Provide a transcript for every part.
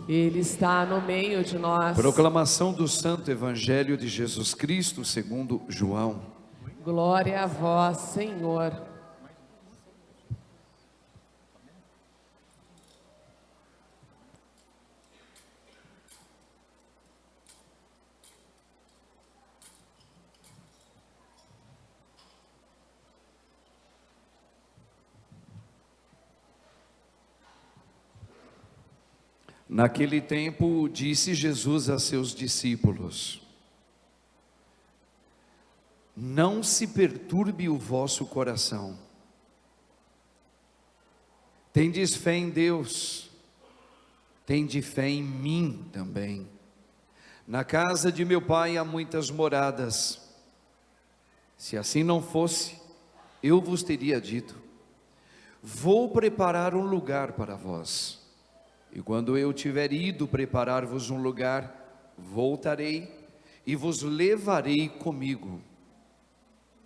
Ele está no meio de nós. Proclamação do Santo Evangelho de Jesus Cristo segundo João. Glória a vós, Senhor. Naquele tempo, disse Jesus a seus discípulos: não se perturbe o vosso coração. Tendes fé em Deus, tende fé em mim também. Na casa de meu Pai há muitas moradas. Se assim não fosse, eu vos teria dito: vou preparar um lugar para vós. E quando eu tiver ido preparar-vos um lugar, voltarei e vos levarei comigo,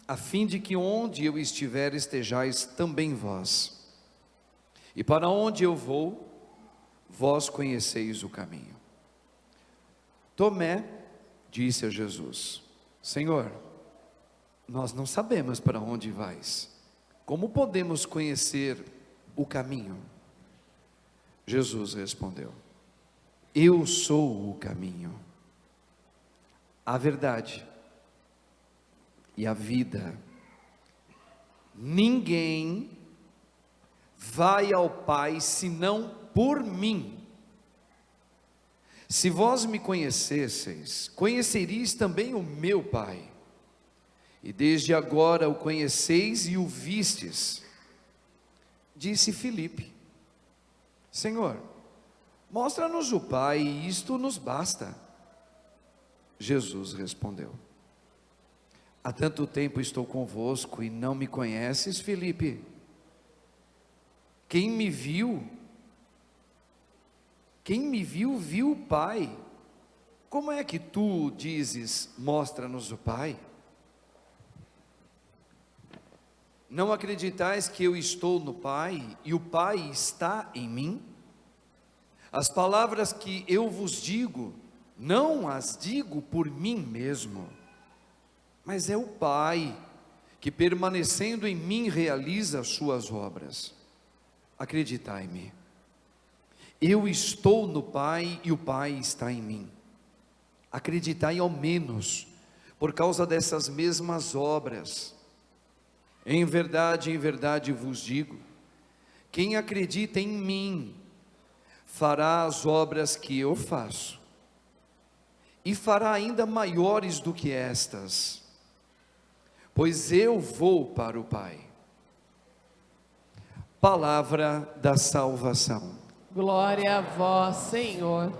a fim de que onde eu estiver estejais também vós. E para onde eu vou, vós conheceis o caminho. Tomé disse a Jesus: Senhor, nós não sabemos para onde vais. Como podemos conhecer o caminho? Jesus respondeu: eu sou o caminho, a verdade e a vida. Ninguém vai ao Pai senão por mim. Se vós me conhecesseis, conheceríeis também o meu Pai. E desde agora o conheceis e o vistes. Disse Filipe: Senhor, mostra-nos o Pai, e isto nos basta. Jesus respondeu: há tanto tempo estou convosco e não me conheces, Filipe? Quem me viu, viu o Pai. Como é que tu dizes: mostra-nos o Pai? Não acreditais que eu estou no Pai e o Pai está em mim? As palavras que eu vos digo, não as digo por mim mesmo, mas é o Pai que, permanecendo em mim, realiza as suas obras. Acreditai-me, eu estou no Pai e o Pai está em mim. Acreditai ao menos por causa dessas mesmas obras. Em verdade vos digo: quem acredita em mim, fará as obras que eu faço, e fará ainda maiores do que estas, pois eu vou para o Pai. Palavra da salvação. Glória a vós, Senhor.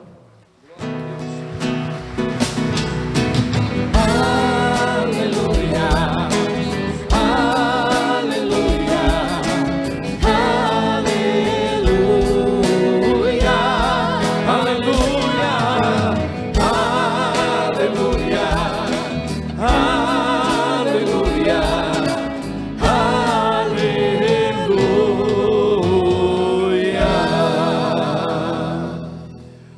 Aleluia.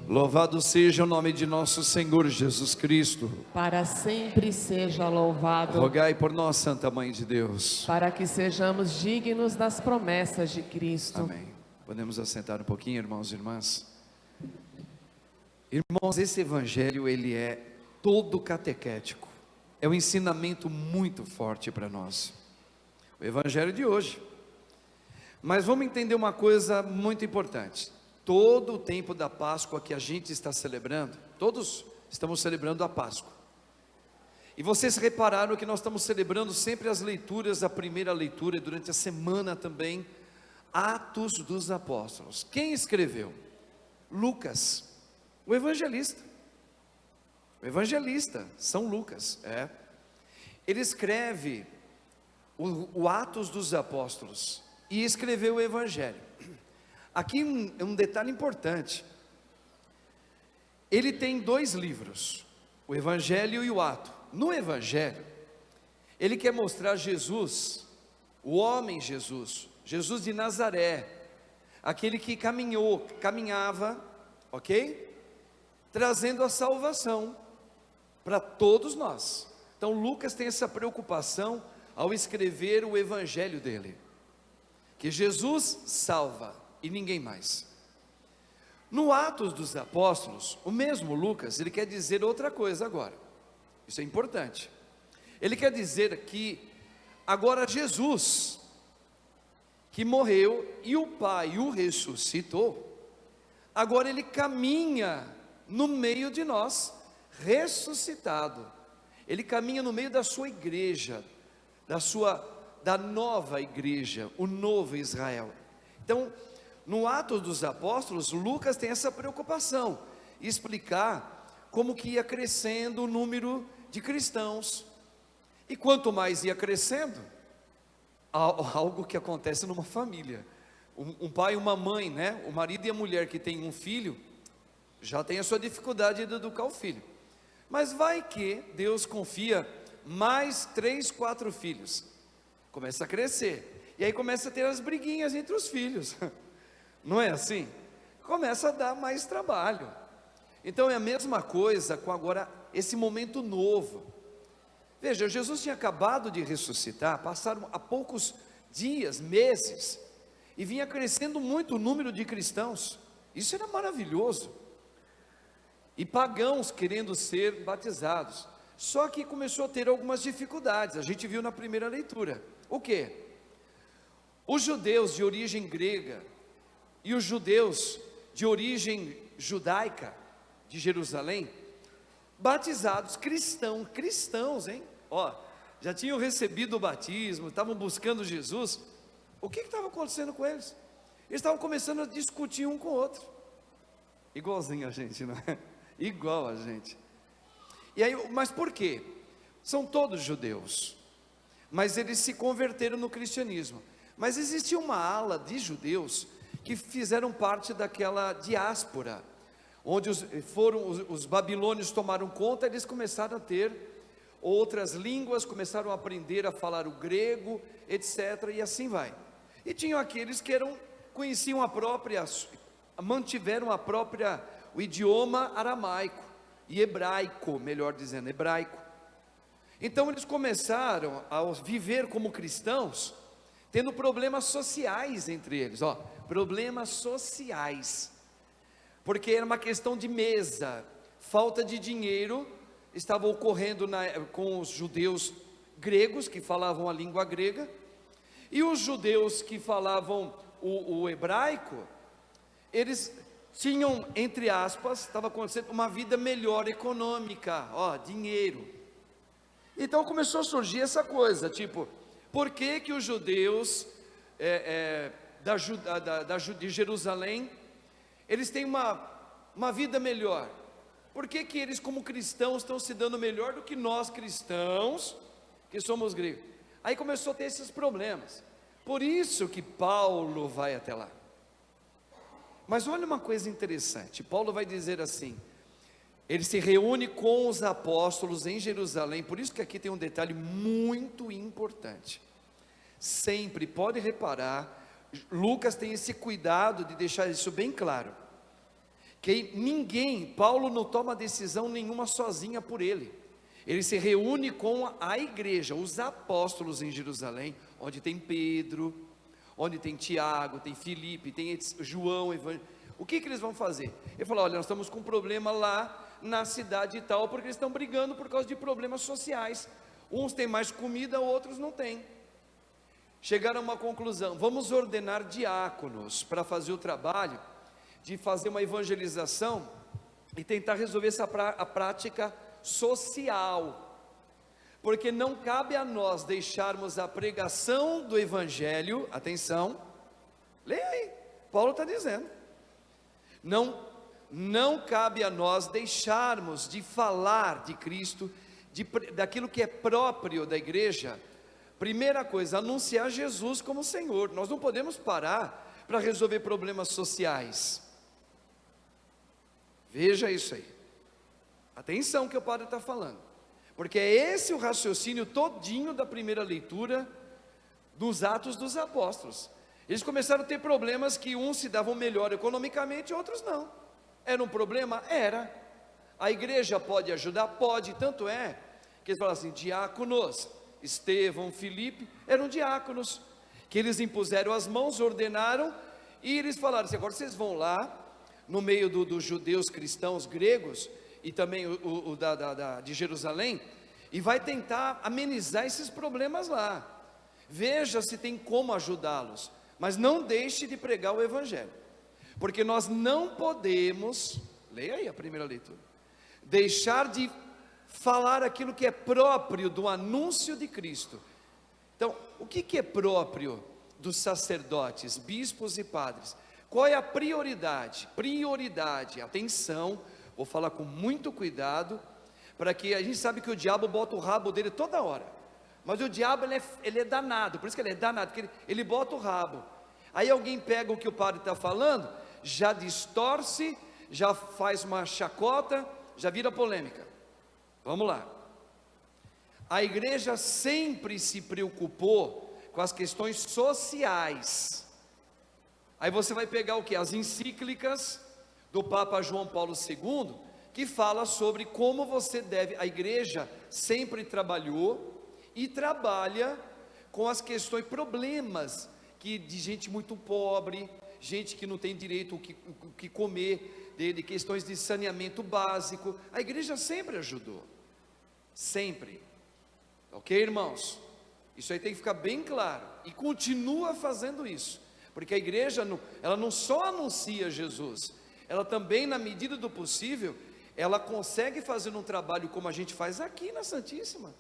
Louvado seja o nome de nosso Senhor Jesus Cristo. Para sempre seja louvado. Rogai por nós, Santa Mãe de Deus, para que sejamos dignos das promessas de Cristo. Amém. Podemos assentar um pouquinho, irmãos e irmãs? Irmãos, esse evangelho, ele é todo catequético. É um ensinamento muito forte para nós. O evangelho de hoje. Mas vamos entender uma coisa muito importante. Todo o tempo da Páscoa que a gente está celebrando, todos estamos celebrando a Páscoa. E vocês repararam que nós estamos celebrando sempre as leituras, a primeira leitura, e durante a semana também, Atos dos Apóstolos. Quem escreveu? Lucas, o evangelista. O evangelista, São Lucas, Ele escreve o Atos dos Apóstolos e escreveu o Evangelho. Aqui um detalhe importante. Ele tem 2 livros, o Evangelho e o Ato. No Evangelho, ele quer mostrar Jesus, o homem Jesus, Jesus de Nazaré, aquele que caminhava ok? Trazendo a salvação para todos nós. Então Lucas tem essa preocupação ao escrever o evangelho dele, que Jesus salva e ninguém mais. No Atos dos Apóstolos, o mesmo Lucas, ele quer dizer outra coisa agora. Isso é importante. Ele quer dizer que agora Jesus, que morreu e o Pai o ressuscitou, agora ele caminha no meio de nós, ressuscitado. Ele caminha no meio da sua igreja, da nova igreja, o novo Israel. Então, no Atos dos Apóstolos, Lucas tem essa preocupação, explicar como que ia crescendo o número de cristãos, e quanto mais ia crescendo, algo que acontece numa família, um pai e uma mãe, né? O marido e a mulher que tem um filho, já tem a sua dificuldade de educar o filho, mas vai que Deus confia mais 3, 4 filhos, começa a crescer, e aí começa a ter as briguinhas entre os filhos, não é assim? Começa a dar mais trabalho. Então é a mesma coisa com agora esse momento novo. Veja, Jesus tinha acabado de ressuscitar, passaram há poucos dias, meses, e vinha crescendo muito o número de cristãos. Isso era maravilhoso. E pagãos querendo ser batizados. Só que começou a ter algumas dificuldades. A gente viu na primeira leitura. O quê? Os judeus de origem grega e os judeus de origem judaica de Jerusalém, batizados, cristãos, hein? Ó, já tinham recebido o batismo, estavam buscando Jesus. O que estava acontecendo com eles? Eles estavam começando a discutir um com o outro, igualzinho a gente, não é? Igual a gente. E aí, mas por quê? São todos judeus, mas eles se converteram no cristianismo. Mas existia uma ala de judeus que fizeram parte daquela diáspora, onde os babilônios tomaram conta, eles começaram a ter outras línguas, começaram a aprender a falar o grego, etc, e assim vai. E tinham aqueles que conheciam mantiveram o idioma aramaico, e hebraico, melhor dizendo, hebraico. Então eles começaram a viver como cristãos, tendo problemas sociais entre eles, problemas sociais, porque era uma questão de mesa, falta de dinheiro, estava ocorrendo com os judeus gregos, que falavam a língua grega, e os judeus que falavam o hebraico, eles tinham, entre aspas, estava acontecendo uma vida melhor econômica, dinheiro. Então começou a surgir essa coisa, tipo, por que que os judeus de Jerusalém, eles têm uma vida melhor? Por que que eles como cristãos estão se dando melhor do que nós cristãos, que somos gregos? Aí começou a ter esses problemas, por isso que Paulo vai até lá. Mas olha uma coisa interessante, Paulo vai dizer assim, ele se reúne com os apóstolos em Jerusalém, por isso que aqui tem um detalhe muito importante, sempre, pode reparar, Lucas tem esse cuidado de deixar isso bem claro, que Paulo não toma decisão nenhuma sozinha por ele, ele se reúne com a igreja, os apóstolos em Jerusalém, onde tem Pedro, onde tem Tiago, tem Filipe, tem João, o que eles vão fazer? Ele falou, olha, nós estamos com um problema lá na cidade e tal, porque eles estão brigando por causa de problemas sociais, uns têm mais comida, outros não têm. Chegaram a uma conclusão, vamos ordenar diáconos para fazer o trabalho de fazer uma evangelização e tentar resolver a prática social, porque não cabe a nós deixarmos a pregação do evangelho, atenção, leia aí, Paulo está dizendo, não cabe a nós deixarmos de falar de Cristo, daquilo que é próprio da igreja. Primeira coisa, anunciar Jesus como Senhor. Nós não podemos parar para resolver problemas sociais. Veja isso aí, atenção que o padre está falando, porque é esse o raciocínio todinho da primeira leitura dos Atos dos Apóstolos. Eles começaram a ter problemas que uns se davam melhor economicamente, outros não. Era um problema? Era. A igreja pode ajudar? Pode, tanto é que eles falam assim, diáconos, Estevão, Filipe, eram diáconos, que eles impuseram as mãos, ordenaram, e eles falaram assim, agora vocês vão lá, no meio dos judeus cristãos gregos, e também de Jerusalém, e vai tentar amenizar esses problemas lá, veja se tem como ajudá-los, mas não deixe de pregar o evangelho, porque nós não podemos, leia aí a primeira leitura, deixar de falar aquilo que é próprio do anúncio de Cristo. Então, o que é próprio dos sacerdotes, bispos e padres? Qual é a prioridade? Prioridade, atenção, vou falar com muito cuidado, para que a gente sabe que o diabo bota o rabo dele toda hora, mas o diabo ele é danado, por isso que ele é danado, porque ele bota o rabo, aí alguém pega o que o padre está falando, já distorce, já faz uma chacota, já vira polêmica. Vamos lá. A igreja sempre se preocupou com as questões sociais. Aí você vai pegar o que? As encíclicas do Papa João Paulo II, que fala sobre como você deve, a igreja sempre trabalhou e trabalha com as questões, problemas de gente muito pobre, gente que não tem direito o que comer, dele, questões de saneamento básico, a igreja sempre ajudou, sempre, ok, irmãos? Isso aí tem que ficar bem claro, e continua fazendo isso, porque a igreja, ela não só anuncia Jesus, ela também, na medida do possível, ela consegue fazer um trabalho como a gente faz aqui na Santíssima.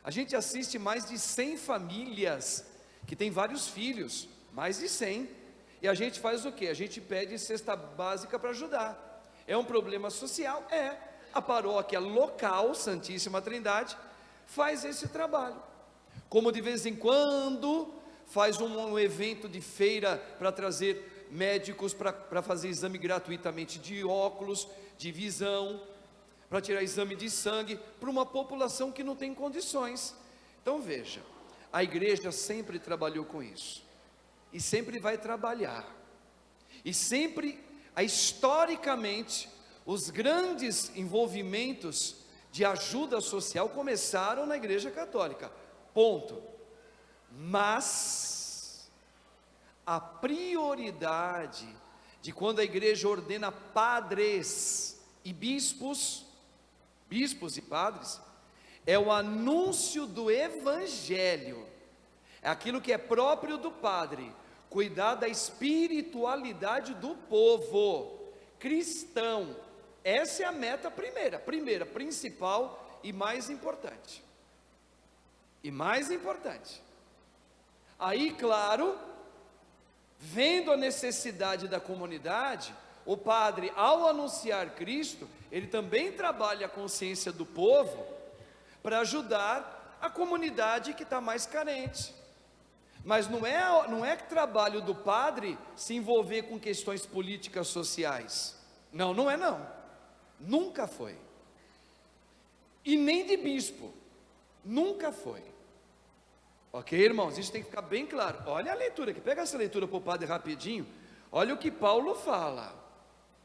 A gente assiste mais de 100 famílias, que tem vários filhos, mais de 100, e a gente faz o quê? A gente pede cesta básica para ajudar. É um problema social? É. A paróquia local, Santíssima Trindade, faz esse trabalho. Como de vez em quando, faz um evento de feira para trazer médicos para fazer exame gratuitamente de óculos, de visão, para tirar exame de sangue, para uma população que não tem condições. Então veja, a igreja sempre trabalhou com isso. E sempre vai trabalhar, e sempre, historicamente, os grandes envolvimentos de ajuda social começaram na igreja católica, ponto. Mas a prioridade de quando a igreja ordena padres e bispos e padres, é o anúncio do evangelho, é aquilo que é próprio do padre, cuidar da espiritualidade do povo cristão. Essa é a meta primeira, principal e mais importante. Aí, claro, vendo a necessidade da comunidade, o padre, ao anunciar Cristo, ele também trabalha a consciência do povo para ajudar a comunidade que está mais carente. Mas não é trabalho do padre se envolver com questões políticas sociais. Não é não. Nunca foi. E nem de bispo. Nunca foi. Ok, irmãos? Isso tem que ficar bem claro. Olha a leitura aqui. Pega essa leitura para o padre rapidinho. Olha o que Paulo fala.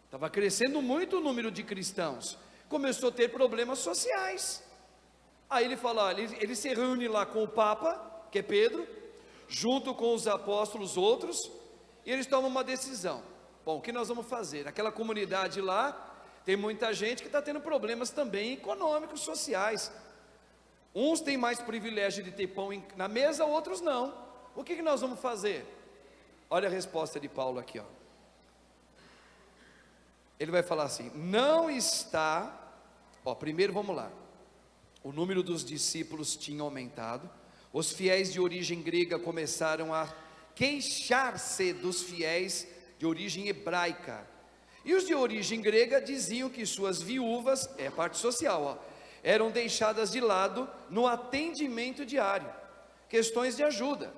Estava crescendo muito o número de cristãos. Começou a ter problemas sociais. Aí ele fala, olha, ele se reúne lá com o Papa, que é Pedro, junto com os apóstolos outros, e eles tomam uma decisão. Bom, o que nós vamos fazer? Aquela comunidade lá, tem muita gente que está tendo problemas também econômicos, sociais. Uns têm mais privilégio de ter pão na mesa, outros não. O que nós vamos fazer? Olha a resposta de Paulo aqui, ó. Ele vai falar assim, não está, primeiro vamos lá, o número dos discípulos tinha aumentado, os fiéis de origem grega começaram a queixar-se dos fiéis de origem hebraica, e os de origem grega diziam que suas viúvas, a parte social, eram deixadas de lado no atendimento diário, questões de ajuda.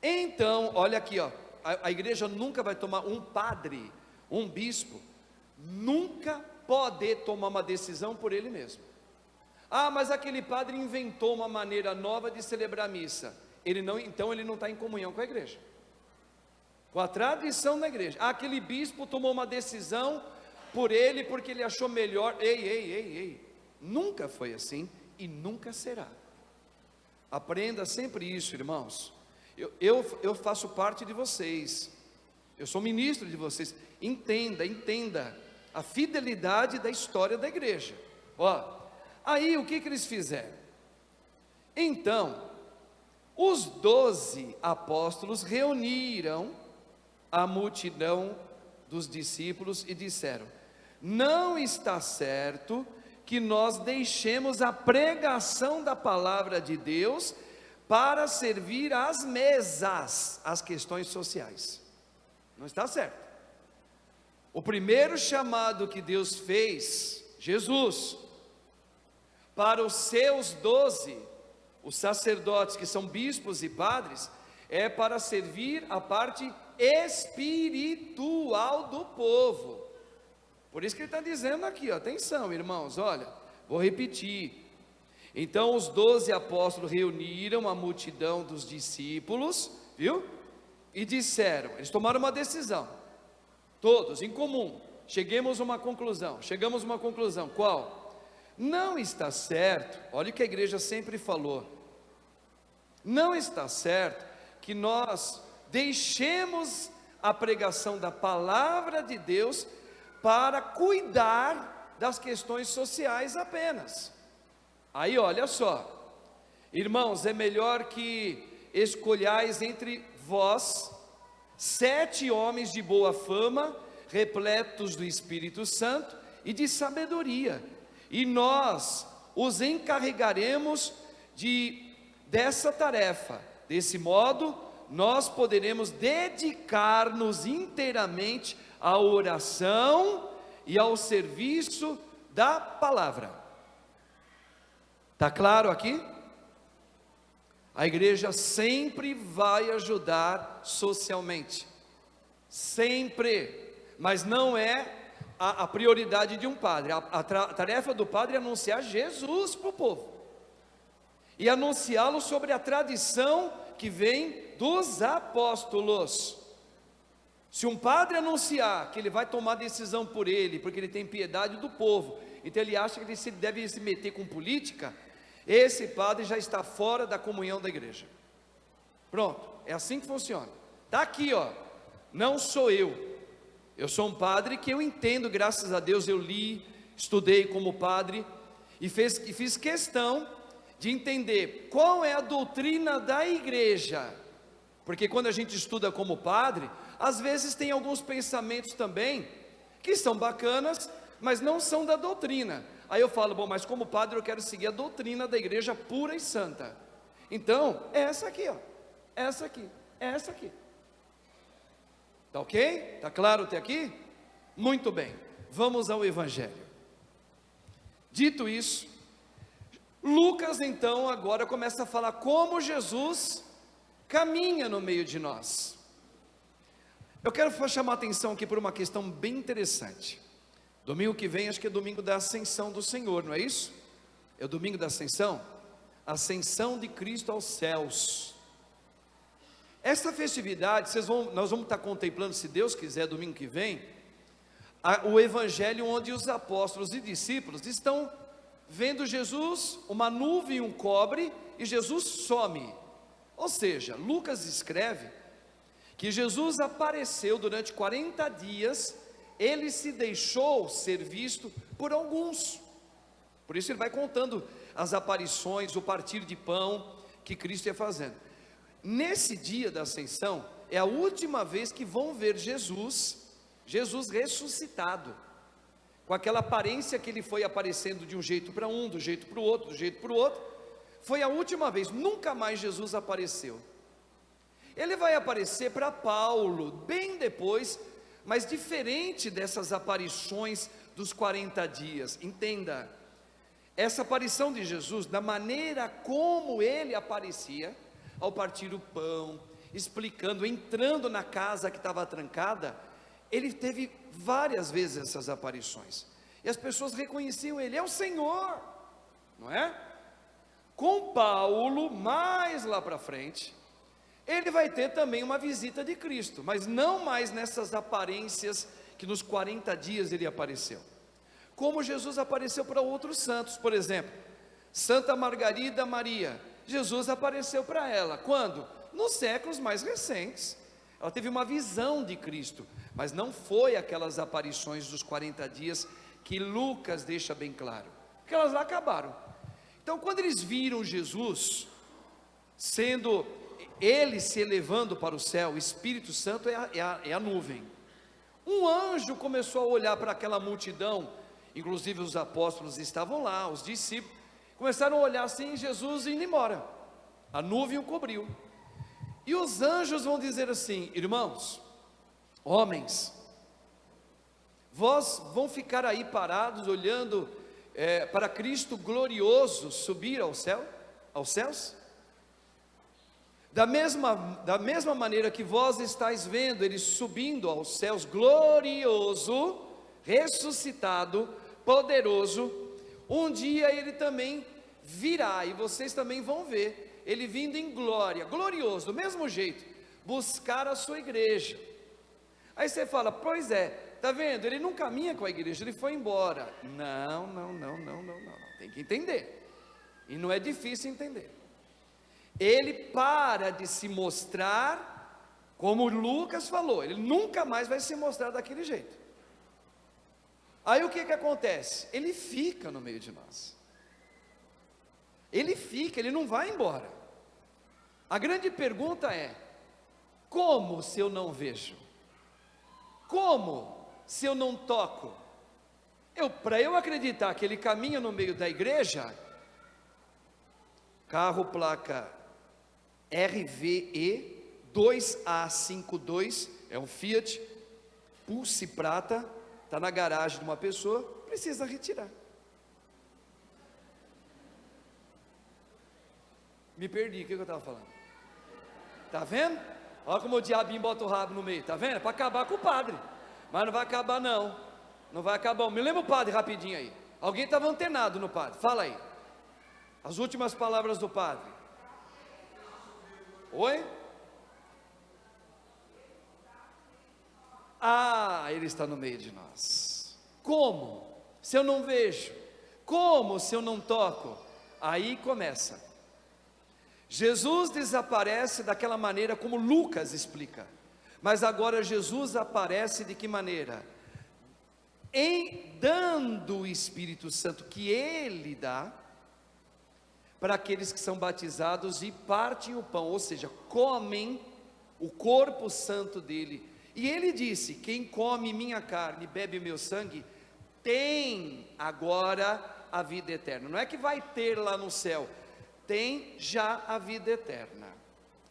Então, olha aqui, a igreja nunca vai tomar, um padre, um bispo, nunca pode tomar uma decisão por ele mesmo. Mas aquele padre inventou uma maneira nova de celebrar a missa, então ele não está em comunhão com a igreja. com a tradição da igreja. Aquele bispo tomou uma decisão por ele, porque ele achou melhor. Ei, nunca foi assim e nunca será. Aprenda sempre isso, irmãos. Eu faço parte de vocês, eu sou ministro de vocês. Entenda a fidelidade da história da igreja. Aí o que eles fizeram? Então, os 12 apóstolos reuniram a multidão dos discípulos e disseram: não está certo que nós deixemos a pregação da palavra de Deus para servir às mesas, às questões sociais. Não está certo. O primeiro chamado que Deus fez, Jesus, para os seus 12, os sacerdotes que são bispos e padres, é para servir a parte espiritual do povo. Por isso que ele está dizendo aqui, atenção irmãos, olha, vou repetir. Então os 12 apóstolos reuniram a multidão dos discípulos, viu? E disseram, eles tomaram uma decisão, todos em comum, chegamos a uma conclusão, qual? Não está certo, olha o que a igreja sempre falou, não está certo que nós deixemos a pregação da palavra de Deus para cuidar das questões sociais apenas. Aí olha só, irmãos, é melhor que escolhais entre vós 7 homens de boa fama, repletos do Espírito Santo e de sabedoria, e nós os encarregaremos dessa tarefa. Desse modo, nós poderemos dedicar-nos inteiramente à oração e ao serviço da palavra. Está claro aqui? A igreja sempre vai ajudar socialmente, sempre, mas não é a prioridade de um padre. A tarefa do padre é anunciar Jesus para o povo, e anunciá-lo sobre a tradição que vem dos apóstolos. Se um padre anunciar que ele vai tomar decisão por ele, porque ele tem piedade do povo, então ele acha que ele deve se meter com política, esse padre já está fora da comunhão da igreja. Pronto, é assim que funciona. Está aqui, não sou eu sou um padre que eu entendo, graças a Deus eu li, estudei como padre, e fiz questão de entender qual é a doutrina da igreja, porque quando a gente estuda como padre, às vezes tem alguns pensamentos também, que são bacanas, mas não são da doutrina. Aí eu falo, bom, mas como padre eu quero seguir a doutrina da igreja pura e santa. Então, é essa aqui, essa aqui. Tá ok? Tá claro até aqui? Muito bem, vamos ao Evangelho. Dito isso, Lucas então agora começa a falar como Jesus caminha no meio de nós. Eu quero chamar a atenção aqui por uma questão bem interessante. Domingo que vem, acho que é domingo da ascensão do Senhor, não é isso? É o domingo da ascensão? Ascensão de Cristo aos céus. Essa festividade, nós vamos estar contemplando, se Deus quiser, domingo que vem, o evangelho onde os apóstolos e discípulos estão vendo Jesus, uma nuvem, um cobre, e Jesus some. Ou seja, Lucas escreve que Jesus apareceu durante 40 dias, ele se deixou ser visto por alguns. Por isso ele vai contando as aparições, o partir de pão que Cristo ia fazendo. Nesse dia da ascensão, é a última vez que vão ver Jesus ressuscitado, com aquela aparência que ele foi aparecendo de um jeito para um, do jeito para o outro, foi a última vez, nunca mais Jesus apareceu. Ele vai aparecer para Paulo, bem depois, mas diferente dessas aparições dos 40 dias, entenda, essa aparição de Jesus, da maneira como ele aparecia, ao partir o pão, explicando, entrando na casa que estava trancada, ele teve várias vezes essas aparições, e as pessoas reconheciam ele, é o Senhor, não é? Com Paulo, mais lá para frente, ele vai ter também uma visita de Cristo, mas não mais nessas aparências que nos 40 dias ele apareceu, como Jesus apareceu para outros santos. Por exemplo, Santa Margarida Maria, Jesus apareceu para ela, quando? Nos séculos mais recentes. Ela teve uma visão de Cristo, mas não foi aquelas aparições dos 40 dias que Lucas deixa bem claro, porque elas lá acabaram. Então, quando eles viram Jesus, ele se elevando para o céu, o Espírito Santo é a nuvem. Um anjo começou a olhar para aquela multidão, inclusive os apóstolos estavam lá, os discípulos, começaram a olhar assim, Jesus indo embora, a nuvem o cobriu, e os anjos vão dizer assim: irmãos, homens, vós vão ficar aí parados, olhando para Cristo glorioso subir ao céu, aos céus? Da mesma maneira que vós estáis vendo ele subindo aos céus, glorioso, ressuscitado, poderoso, um dia ele também virá, e vocês também vão ver ele vindo em glória, glorioso, do mesmo jeito, buscar a sua igreja. Aí você fala: pois é, está vendo, ele não caminha com a igreja, ele foi embora. Não, tem que entender, e não é difícil entender. Ele para de se mostrar, como Lucas falou, ele nunca mais vai se mostrar daquele jeito. Aí o que acontece? Ele fica no meio de nós, ele fica, ele não vai embora. A grande pergunta é: como se eu não vejo? Como se eu não toco? Para eu acreditar que ele caminha no meio da igreja, carro placa RVE 2A52, é um Fiat Pulse prata, está na garagem de uma pessoa, precisa retirar. Me perdi, o que eu estava falando? Está vendo? Olha como o diabinho bota o rabo no meio, está vendo? É para acabar com o padre, mas não vai acabar não, não vai acabar. Me lembra o padre rapidinho aí, alguém estava antenado no padre, fala aí, as últimas palavras do padre. Oi? Ele está no meio de nós. Como? Se eu não vejo? Como se eu não toco? Aí começa. Jesus desaparece daquela maneira como Lucas explica, mas agora Jesus aparece de que maneira? Dando o Espírito Santo que Ele dá, para aqueles que são batizados e partem o pão, ou seja, comem o corpo santo dele. E ele disse: quem come minha carne e bebe meu sangue, tem agora a vida eterna. Não é que vai ter lá no céu, tem já a vida eterna.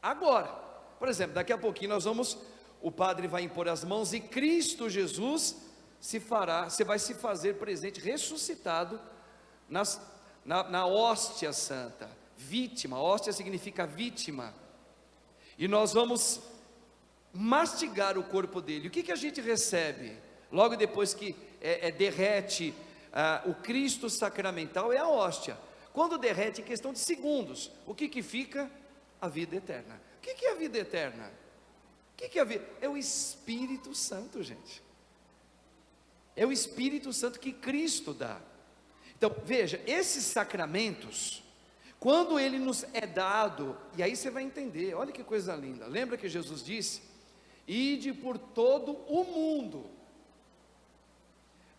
Agora, por exemplo, daqui a pouquinho o padre vai impor as mãos e Cristo Jesus você vai se fazer presente, ressuscitado na hóstia santa, vítima. Hóstia significa vítima, e nós vamos mastigar o corpo dele. O que a gente recebe logo depois que derrete o Cristo sacramental? É a hóstia. Quando derrete, em questão de segundos, o que fica? A vida eterna. O que é a vida eterna? O que é a vida? É o Espírito Santo, gente. É o Espírito Santo que Cristo dá. Então, veja, esses sacramentos, quando ele nos é dado, e aí você vai entender, olha que coisa linda. Lembra que Jesus disse: ide por todo o mundo,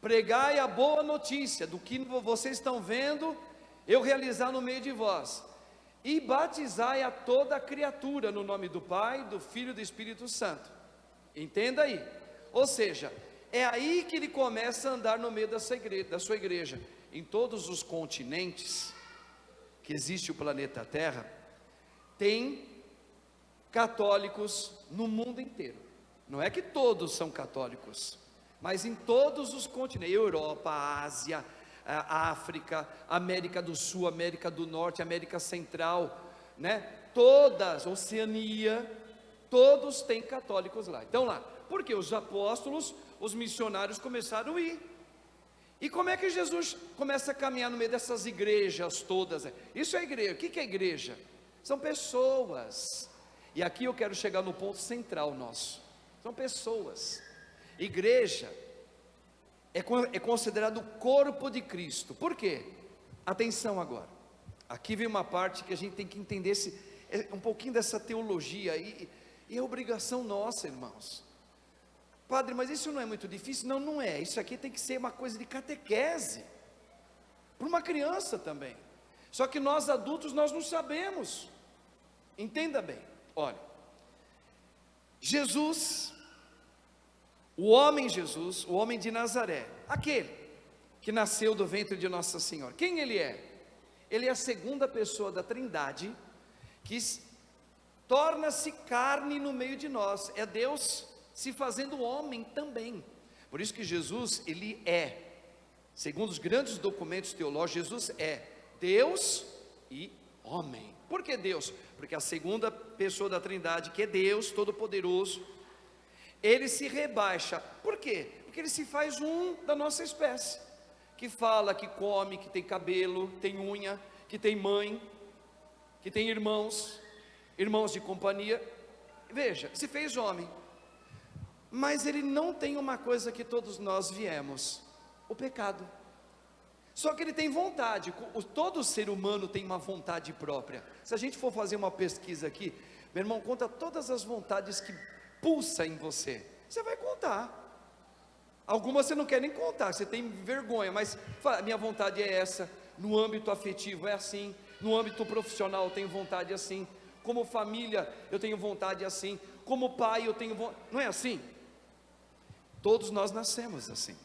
pregai a boa notícia do que vocês estão vendo eu realizar no meio de vós, e batizai a toda a criatura no nome do Pai, do Filho e do Espírito Santo. Entenda aí, ou seja, é aí que ele começa a andar no meio da sua igreja. Em todos os continentes que existe o planeta Terra, tem católicos no mundo inteiro. Não é que todos são católicos, mas em todos os continentes: Europa, Ásia, África, América do Sul, América do Norte, América Central, né? Todas, Oceania, todos têm católicos lá. Então lá, porque os apóstolos, os missionários começaram a ir. E como é que Jesus começa a caminhar no meio dessas igrejas todas? Isso é igreja. O que é igreja? São pessoas. E aqui eu quero chegar no ponto central nosso. São pessoas. Igreja é considerado o corpo de Cristo. Por quê? Atenção agora. Aqui vem uma parte que a gente tem que entender um pouquinho dessa teologia e é obrigação nossa, irmãos. Padre, mas isso não é muito difícil? Não, não é. Isso aqui tem que ser uma coisa de catequese para uma criança também. Só que nós adultos, nós não sabemos. Entenda bem. Olha, Jesus, o homem Jesus, o homem de Nazaré, aquele que nasceu do ventre de Nossa Senhora, quem ele é? Ele é a segunda pessoa da Trindade, que torna-se carne no meio de nós, é Deus se fazendo homem também. Por isso que Jesus, ele é, segundo os grandes documentos teológicos, Jesus é Deus e homem. Por que Deus? Porque a segunda pessoa da Trindade, que é Deus Todo-Poderoso, ele se rebaixa. Por quê? Porque ele se faz um da nossa espécie, que fala, que come, que tem cabelo, tem unha, que tem mãe, que tem irmãos de companhia. Veja, se fez homem, mas ele não tem uma coisa que todos nós viemos: o pecado. Só que ele tem vontade. Todo ser humano tem uma vontade própria. Se a gente for fazer uma pesquisa aqui, meu irmão, conta todas as vontades que pulsa em você, você vai contar. Algumas você não quer nem contar, você tem vergonha, mas fala, minha vontade é essa. No âmbito afetivo é assim, no âmbito profissional eu tenho vontade assim, como família eu tenho vontade assim, como pai eu tenho vontade. Não é assim? Todos nós nascemos assim,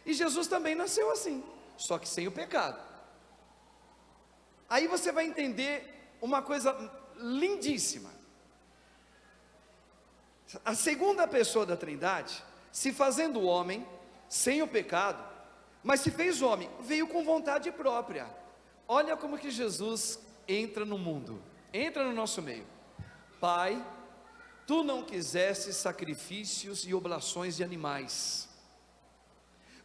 e Jesus também nasceu assim, só que sem o pecado. Aí você vai entender uma coisa lindíssima. A segunda pessoa da Trindade, se fazendo homem, sem o pecado, mas se fez homem, veio com vontade própria. Olha como que Jesus entra no mundo, entra no nosso meio. Pai, tu não quiseste sacrifícios e oblações de animais,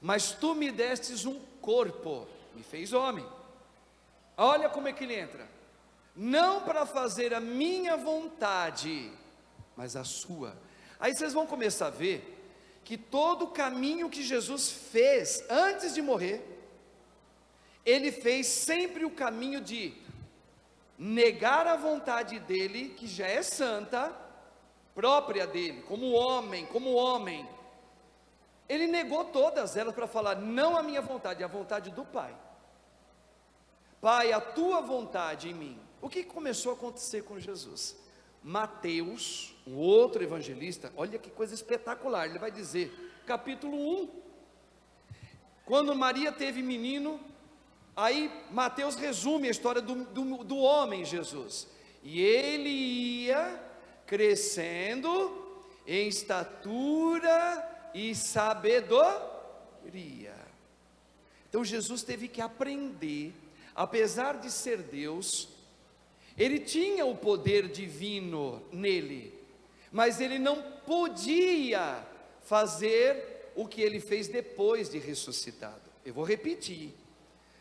mas tu me destes um corpo, me fez homem. Olha como é que ele entra: não para fazer a minha vontade, mas a sua. Aí vocês vão começar a ver que todo o caminho que Jesus fez antes de morrer, ele fez sempre o caminho de negar a vontade dele, que já é santa, própria dele, como homem. Ele negou todas elas para falar: não a minha vontade, a vontade do Pai. Pai, a tua vontade em mim. O que começou a acontecer com Jesus? Mateus, um outro evangelista, olha que coisa espetacular, ele vai dizer, capítulo 1, quando Maria teve menino, aí Mateus resume a história do homem Jesus, e ele ia crescendo em estatura e sabedoria. Então Jesus teve que aprender, apesar de ser Deus, ele tinha o poder divino nele, mas ele não podia fazer o que ele fez depois de ressuscitado. Eu vou repetir: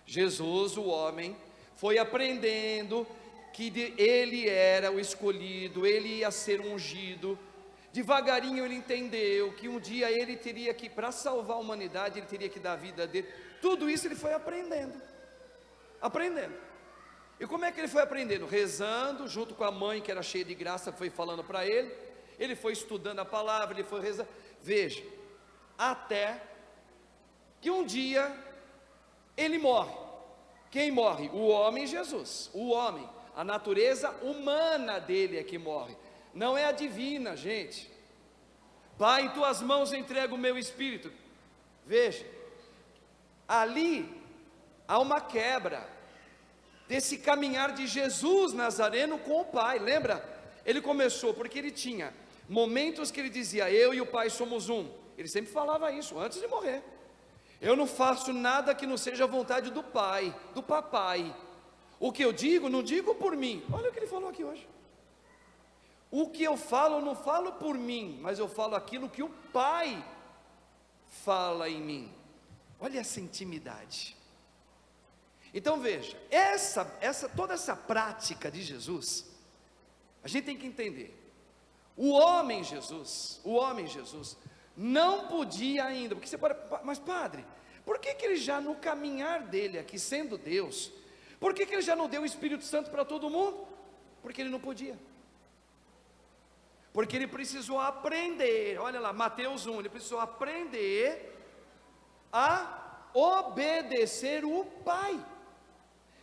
Jesus, o homem, foi aprendendo que ele era o escolhido, ele ia ser ungido. Devagarinho ele entendeu que um dia ele teria que, para salvar a humanidade, ele teria que dar a vida dele. Tudo isso ele foi aprendendo. E como é que ele foi aprendendo? Rezando, junto com a mãe que era cheia de graça, foi falando para ele. Ele foi estudando a palavra, ele foi rezando. Veja, até que um dia ele morre. Quem morre? O homem Jesus, o homem. A natureza humana dele é que morre, não é a divina, gente. Pai, em tuas mãos entrego o meu espírito. Veja, ali há uma quebra desse caminhar de Jesus Nazareno com o Pai. Lembra? Ele começou porque ele tinha momentos que ele dizia: eu e o Pai somos um. Ele sempre falava isso antes de morrer. Eu não faço nada que não seja a vontade do Pai, do Papai. O que eu digo, não digo por mim. Olha o que ele falou aqui hoje. O que eu falo, eu não falo por mim, mas eu falo aquilo que o Pai fala em mim. Olha essa intimidade. Então veja, toda essa prática de Jesus, a gente tem que entender. o homem Jesus não podia ainda, porque você pode, mas padre, por que ele já no caminhar dele aqui, sendo Deus, por que ele já não deu o Espírito Santo para todo mundo? Porque ele não podia, porque ele precisou aprender, olha lá, Mateus 1, ele precisou aprender a obedecer o Pai.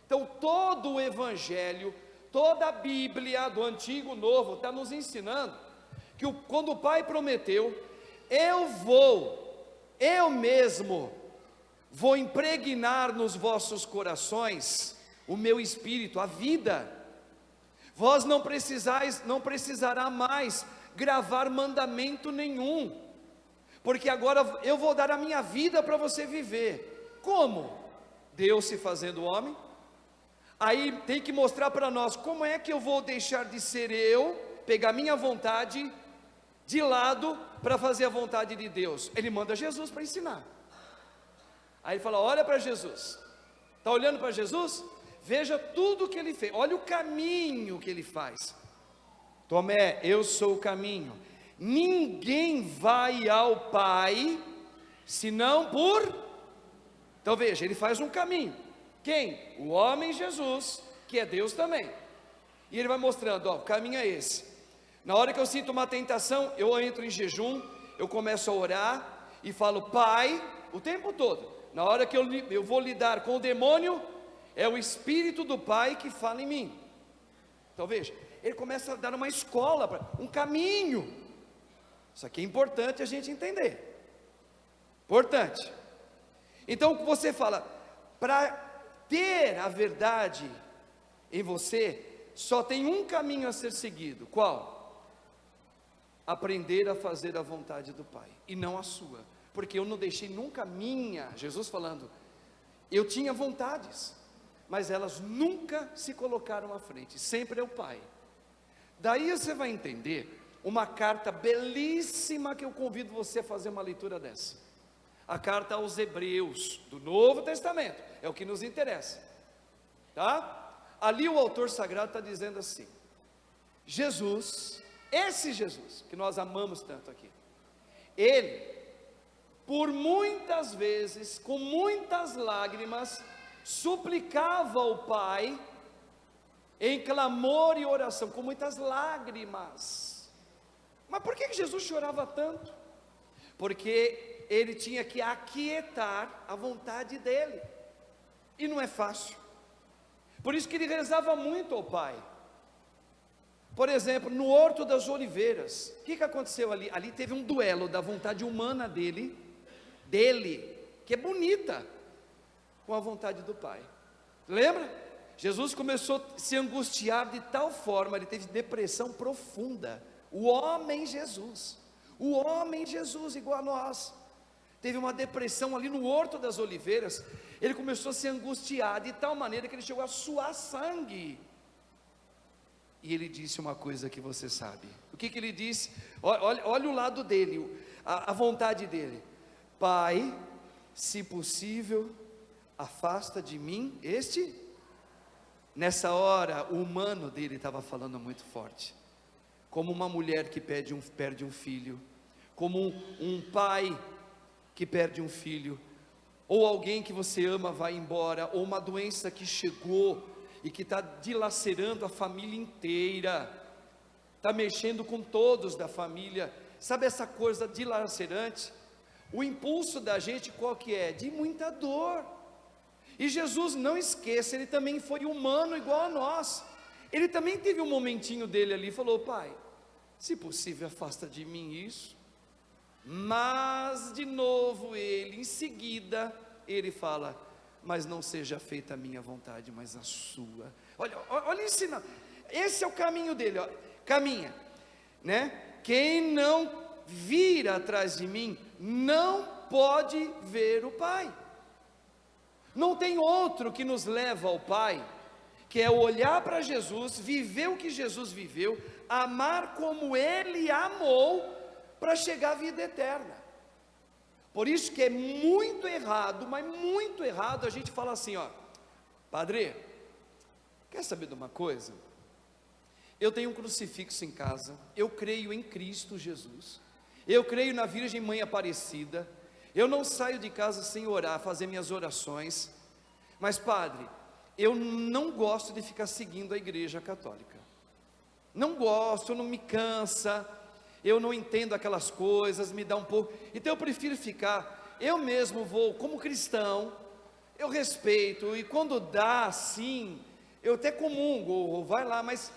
Então todo o Evangelho, toda a Bíblia do Antigo e Novo está nos ensinando que quando o Pai prometeu, eu mesmo vou impregnar nos vossos corações o meu Espírito, a vida. Vós não precisará mais gravar mandamento nenhum, porque agora eu vou dar a minha vida para você viver. Como? Deus se fazendo homem. Aí tem que mostrar para nós como é que eu vou deixar de ser eu, pegar minha vontade de lado para fazer a vontade de Deus. Ele manda Jesus para ensinar. Aí ele fala: olha para Jesus. Está olhando para Jesus? Veja tudo que ele fez, olha o caminho que ele faz. Tomé, eu sou o caminho. Ninguém vai ao Pai senão por. Então veja, ele faz um caminho. Quem? O homem Jesus, que é Deus também. E ele vai mostrando, ó, o caminho é esse. Na hora que eu sinto uma tentação, eu entro em jejum, eu começo a orar e falo: Pai, o tempo todo. Na hora que eu vou lidar com o demônio, é o Espírito do Pai que fala em mim. Então veja, ele começa a dar uma escola, um caminho. Isso aqui é importante a gente entender. Importante. Então você fala, para ter a verdade em você, só tem um caminho a ser seguido. Qual? Aprender a fazer a vontade do Pai, e não a sua, porque eu não deixei nunca minha, Jesus falando, eu tinha vontades, mas elas nunca se colocaram à frente, sempre é o Pai. Daí você vai entender uma carta belíssima que eu convido você a fazer uma leitura dessa, a carta aos Hebreus, do Novo Testamento, é o que nos interessa, tá? Ali o autor sagrado está dizendo assim, Jesus, esse Jesus, que nós amamos tanto aqui, ele, por muitas vezes, com muitas lágrimas, suplicava ao Pai, em clamor e oração, com muitas lágrimas. Mas por que Jesus chorava tanto? Porque ele tinha que aquietar a vontade dele, e não é fácil, por isso que ele rezava muito ao Pai. Por exemplo, no Horto das Oliveiras, o que aconteceu ali? Ali teve um duelo da vontade humana dele, que é bonita, com a vontade do Pai. Lembra? Jesus começou a se angustiar de tal forma, ele teve depressão profunda. O homem Jesus igual a nós, teve uma depressão ali no Horto das Oliveiras. Ele começou a se angustiar de tal maneira que ele chegou a suar sangue. E ele disse uma coisa que você sabe. O que ele disse? Olha o lado dele, a vontade dele. Pai, se possível, afasta de mim este. Nessa hora, o humano dele estava falando muito forte. Como uma mulher que perde um filho, como um pai que perde um filho, ou alguém que você ama vai embora, ou uma doença que chegou e que está dilacerando a família inteira, está mexendo com todos da família, sabe essa coisa dilacerante? O impulso da gente qual que é? De muita dor. E Jesus, não esqueça, ele também foi humano igual a nós, ele também teve um momentinho dele ali, falou: Pai, se possível afasta de mim isso. Mas de novo ele, em seguida, ele fala: mas não seja feita a minha vontade, mas a sua. Olha ensina, esse é o caminho dele, ó. Caminha, né? Quem não vir atrás de mim, não pode ver o Pai. Não tem outro que nos leva ao Pai, que é olhar para Jesus, viver o que Jesus viveu, amar como Ele amou, para chegar à vida eterna. Por isso que é muito errado, mas muito errado a gente falar assim, ó, padre, quer saber de uma coisa? Eu tenho um crucifixo em casa, eu creio em Cristo Jesus, eu creio na Virgem Mãe Aparecida, eu não saio de casa sem orar, fazer minhas orações, mas padre, eu não gosto de ficar seguindo a Igreja Católica, não gosto, não me cansa, eu não entendo aquelas coisas, me dá um pouco, então eu prefiro ficar, eu mesmo vou, como cristão, eu respeito, e quando dá sim, eu até comungo, ou vai lá, mas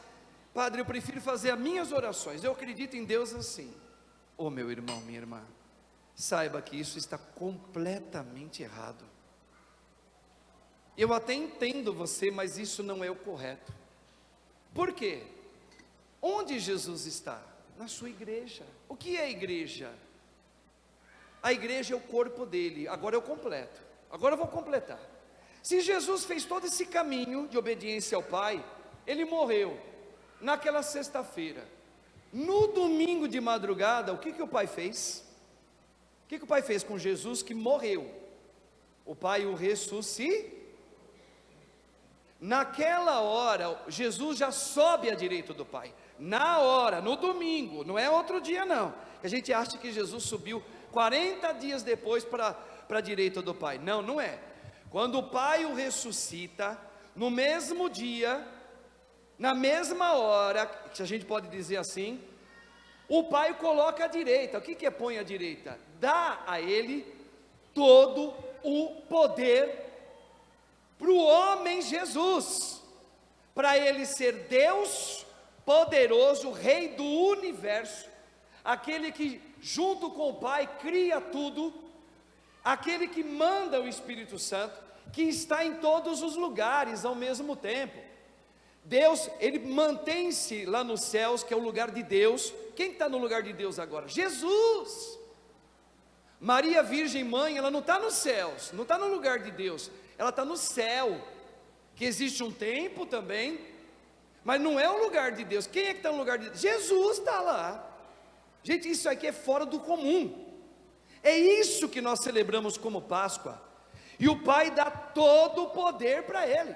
padre, eu prefiro fazer as minhas orações, eu acredito em Deus assim. Oh meu irmão, minha irmã, saiba que isso está completamente errado. Eu até entendo você, mas isso não é o correto. Por quê? Onde Jesus está? Na sua igreja. O que é a igreja? A igreja é o corpo dele. Agora eu completo. Agora eu vou completar. Se Jesus fez todo esse caminho de obediência ao Pai, ele morreu naquela sexta-feira. No domingo de madrugada, o que o Pai fez? O que o Pai fez com Jesus que morreu? O Pai o ressuscitou. Naquela hora, Jesus já sobe à direita do Pai. Na hora, no domingo, não é outro dia não. A gente acha que Jesus subiu 40 dias depois para a direita do Pai. Não, não é. Quando o Pai o ressuscita, no mesmo dia, na mesma hora, se a gente pode dizer assim, o Pai coloca à direita. O que é põe à direita? Dá a ele todo o poder para o homem Jesus, para ele ser Deus poderoso, Rei do universo, aquele que junto com o Pai cria tudo, aquele que manda o Espírito Santo, que está em todos os lugares ao mesmo tempo. Deus, ele mantém-se lá nos céus, que é o lugar de Deus. Quem está no lugar de Deus agora? Jesus. Maria Virgem Mãe, ela não está nos céus, não está no lugar de Deus, ela está no céu, que existe um tempo também, mas não é o lugar de Deus. Quem é que está no lugar de Deus? Jesus está lá. Gente, isso aqui é fora do comum. É isso que nós celebramos como Páscoa. E o Pai dá todo o poder para ele.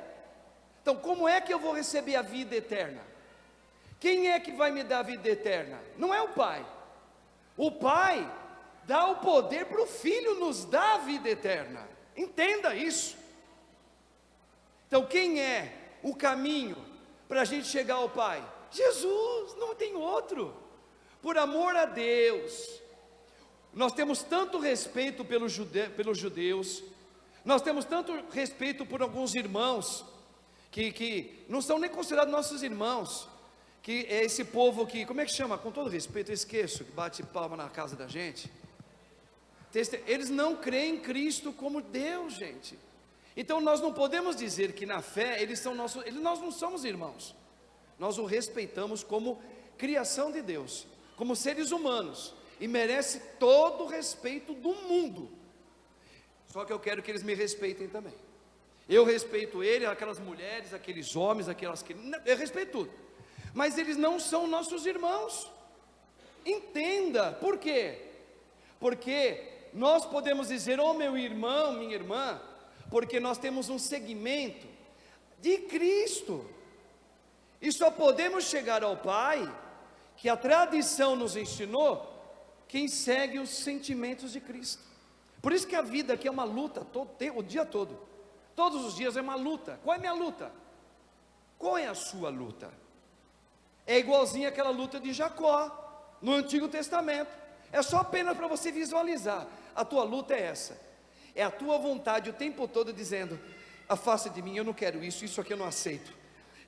Então, como é que eu vou receber a vida eterna? Quem é que vai me dar a vida eterna? Não é o Pai. O Pai dá o poder para o Filho nos dar a vida eterna. Entenda isso. Então, quem é o caminho para a gente chegar ao Pai? Jesus, não tem outro. Por amor a Deus, nós temos tanto respeito pelos judeus, nós temos tanto respeito por alguns irmãos, que não são nem considerados nossos irmãos, que é esse povo que, como é que chama? Com todo respeito, eu esqueço, que bate palma na casa da gente. Eles não creem em Cristo como Deus, gente. Então nós não podemos dizer que na fé nós não somos irmãos. Nós o respeitamos como criação de Deus, como seres humanos, e merece todo o respeito do mundo. Só que eu quero que eles me respeitem também. Eu respeito ele, aquelas mulheres, aqueles homens, eu respeito tudo. Mas eles não são nossos irmãos. Entenda, por quê? Porque nós podemos dizer, oh meu irmão, minha irmã, porque nós temos um segmento de Cristo, e só podemos chegar ao Pai, que a tradição nos ensinou, quem segue os sentimentos de Cristo. Por isso que a vida aqui é uma luta, o dia todo, todos os dias é uma luta. Qual é a minha luta? Qual é a sua luta? É igualzinho àquela luta de Jacó, no Antigo Testamento. É só apenas para você visualizar. A tua luta é essa, é a tua vontade o tempo todo dizendo, afasta de mim, eu não quero isso, isso aqui eu não aceito,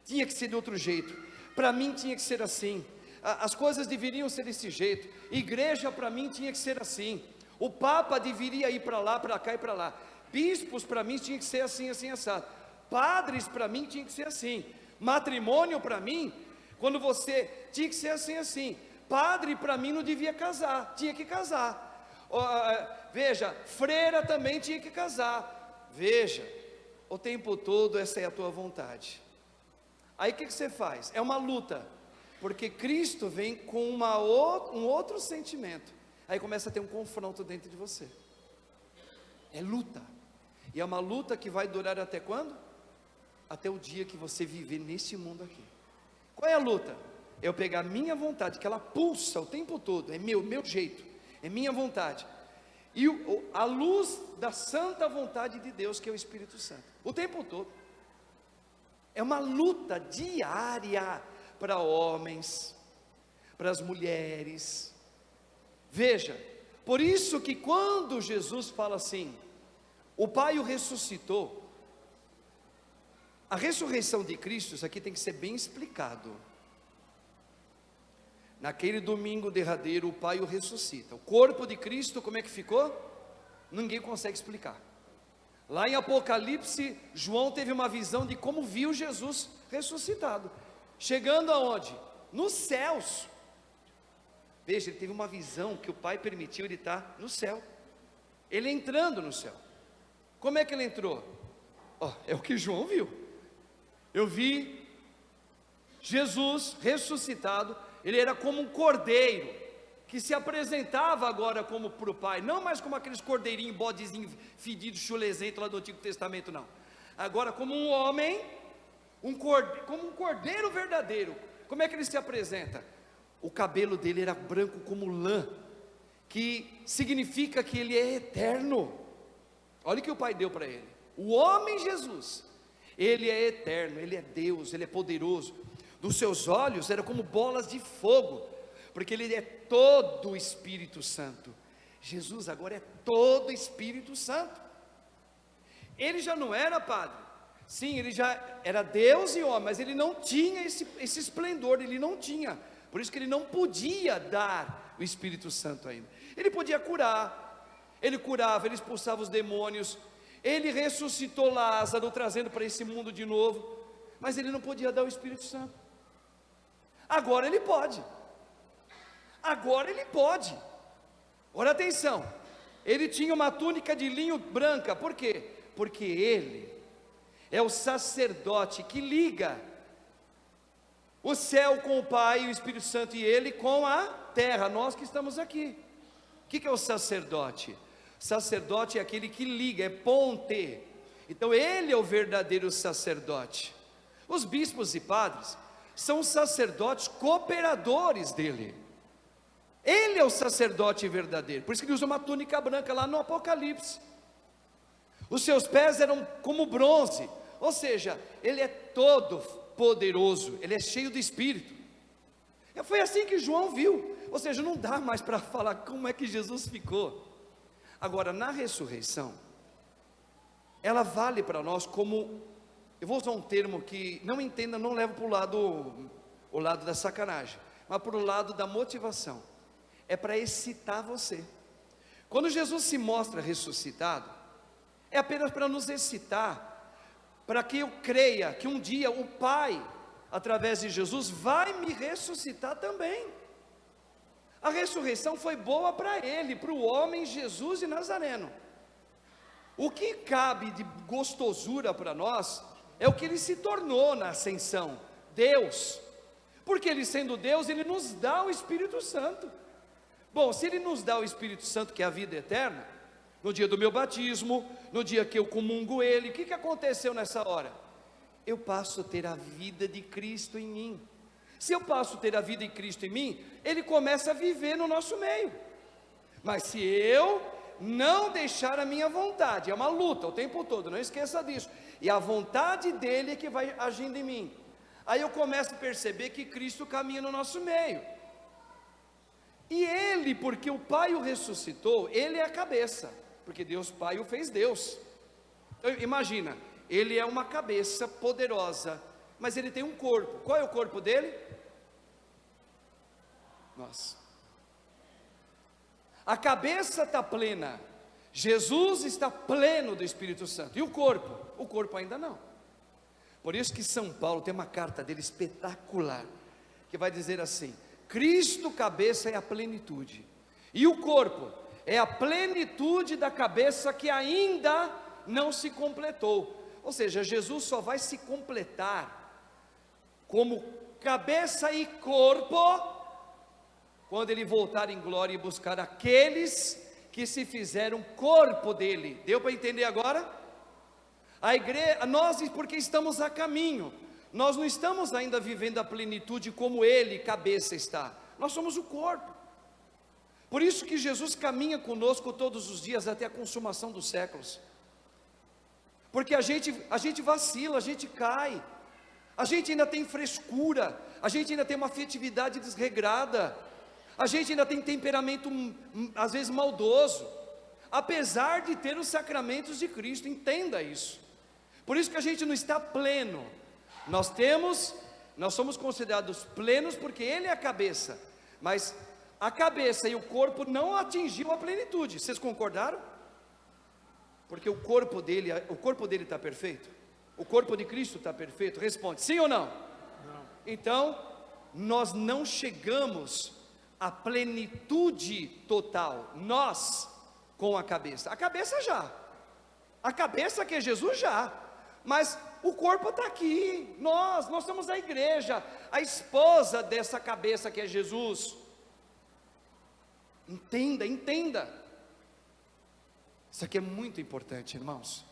tinha que ser de outro jeito, para mim tinha que ser assim, as coisas deveriam ser desse jeito, igreja para mim tinha que ser assim, o Papa deveria ir para lá, para cá e para lá, bispos para mim tinha que ser assim, assim, assado, padres para mim tinha que ser assim, matrimônio para mim, quando você, tinha que ser assim, assim, padre para mim não devia casar, tinha que casar, veja, freira também tinha que casar, veja, o tempo todo essa é a tua vontade. Aí o que você faz? É uma luta, porque Cristo vem com um outro sentimento, aí começa a ter um confronto dentro de você, é luta, e é uma luta que vai durar até quando? Até o dia que você viver nesse mundo aqui, Qual é a luta? Eu pegar a minha vontade, que ela pulsa o tempo todo, é meu jeito, é minha vontade, e a luz da santa vontade de Deus, que é o Espírito Santo, o tempo todo. É uma luta diária para homens, para as mulheres. Veja, por isso que quando Jesus fala assim, o Pai o ressuscitou, a ressurreição de Cristo, isso aqui tem que ser bem explicado. Naquele domingo derradeiro, o Pai o ressuscita. O corpo de Cristo, como é que ficou? Ninguém consegue explicar. Lá em Apocalipse, João teve uma visão de como viu Jesus ressuscitado. Chegando aonde? Nos céus. Veja, ele teve uma visão que o Pai permitiu ele estar no céu. Ele entrando no céu. Como é que ele entrou? É o que João viu. Eu vi Jesus ressuscitado. Ele era como um cordeiro, que se apresentava agora como para o Pai, não mais como aqueles cordeirinhos, bodezinhos fedidos, chulezento lá do Antigo Testamento, não. Agora como um homem, como um cordeiro verdadeiro. Como é que ele se apresenta? O cabelo dele era branco como lã, que significa que ele é eterno. Olha o que o Pai deu para ele. O homem Jesus, ele é eterno, ele é Deus, ele é poderoso. Dos seus olhos eram como bolas de fogo, porque ele é todo o Espírito Santo. Jesus agora é todo o Espírito Santo. Ele já não era padre, sim, ele já era Deus e homem, mas ele não tinha esse esplendor, ele não tinha, por isso que ele não podia dar o Espírito Santo ainda. Ele podia curar, ele curava, ele expulsava os demônios, ele ressuscitou Lázaro, trazendo para esse mundo de novo, mas ele não podia dar o Espírito Santo. Agora ele pode. Agora ele pode. Ora atenção. Ele tinha uma túnica de linho branca. Por quê? Porque ele é o sacerdote que liga o céu com o Pai, o Espírito Santo e ele com a terra, nós que estamos aqui. O que é o sacerdote? Sacerdote é aquele que liga, é ponte. Então ele é o verdadeiro sacerdote. Os bispos e padres são sacerdotes cooperadores dele. Ele é o sacerdote verdadeiro. Por isso que ele usa uma túnica branca lá no Apocalipse. Os seus pés eram como bronze. Ou seja, ele é todo poderoso, ele é cheio do Espírito. Foi assim que João viu. Ou seja, não dá mais para falar como é que Jesus ficou. Agora, na ressurreição, ela vale para nós como, eu vou usar um termo que, não entenda, não leva para o lado da sacanagem, mas para o lado da motivação. É para excitar você. Quando Jesus se mostra ressuscitado, é apenas para nos excitar, para que eu creia que um dia o Pai, através de Jesus, vai me ressuscitar também. A ressurreição foi boa para ele, para o homem Jesus de Nazareno. O que cabe de gostosura para nós é o que ele se tornou na ascensão, Deus. Porque ele sendo Deus, ele nos dá o Espírito Santo. Bom, se ele nos dá o Espírito Santo, que é a vida eterna, no dia do meu batismo, no dia que eu comungo ele, o que aconteceu nessa hora? Eu passo a ter a vida de Cristo em mim. Se eu passo a ter a vida de Cristo em mim, ele começa a viver no nosso meio. Mas se eu não deixar a minha vontade, é uma luta o tempo todo, não esqueça disso, e a vontade dele é que vai agindo em mim, aí eu começo a perceber que Cristo caminha no nosso meio, e ele, porque o Pai o ressuscitou, ele é a cabeça, porque Deus Pai o fez Deus. Então, imagina, ele é uma cabeça poderosa, mas ele tem um corpo. Qual é o corpo dele? Nós. A cabeça está plena, Jesus está pleno do Espírito Santo. E o corpo? O corpo ainda não. Por isso que São Paulo tem uma carta dele espetacular, que vai dizer assim: Cristo cabeça é a plenitude, e o corpo é a plenitude da cabeça que ainda não se completou. Ou seja, Jesus só vai se completar como cabeça e corpo quando ele voltar em glória e buscar aqueles que se fizeram corpo dele. Deu para entender agora? A igreja, nós, porque estamos a caminho, Nós não estamos ainda vivendo a plenitude como Ele, cabeça, está. Nós somos o corpo. Por isso que Jesus caminha conosco todos os dias até a consumação dos séculos. Porque a gente vacila, a gente cai, a gente ainda tem frescura, a gente ainda tem uma afetividade desregrada, a gente ainda tem temperamento às vezes maldoso, apesar de ter os sacramentos de Cristo, entenda isso. Por isso que a gente não está pleno. Nós somos considerados plenos porque Ele é a cabeça, mas a cabeça e o corpo não atingiu a plenitude. Vocês concordaram? Porque o corpo dele está perfeito? O corpo de Cristo está perfeito? Responde, sim ou não? Não. Então, nós não chegamos à plenitude total, nós com a cabeça já, a cabeça que é Jesus já, mas o corpo está aqui, nós somos a igreja, a esposa dessa cabeça que é Jesus. Entenda, isso aqui é muito importante, irmãos,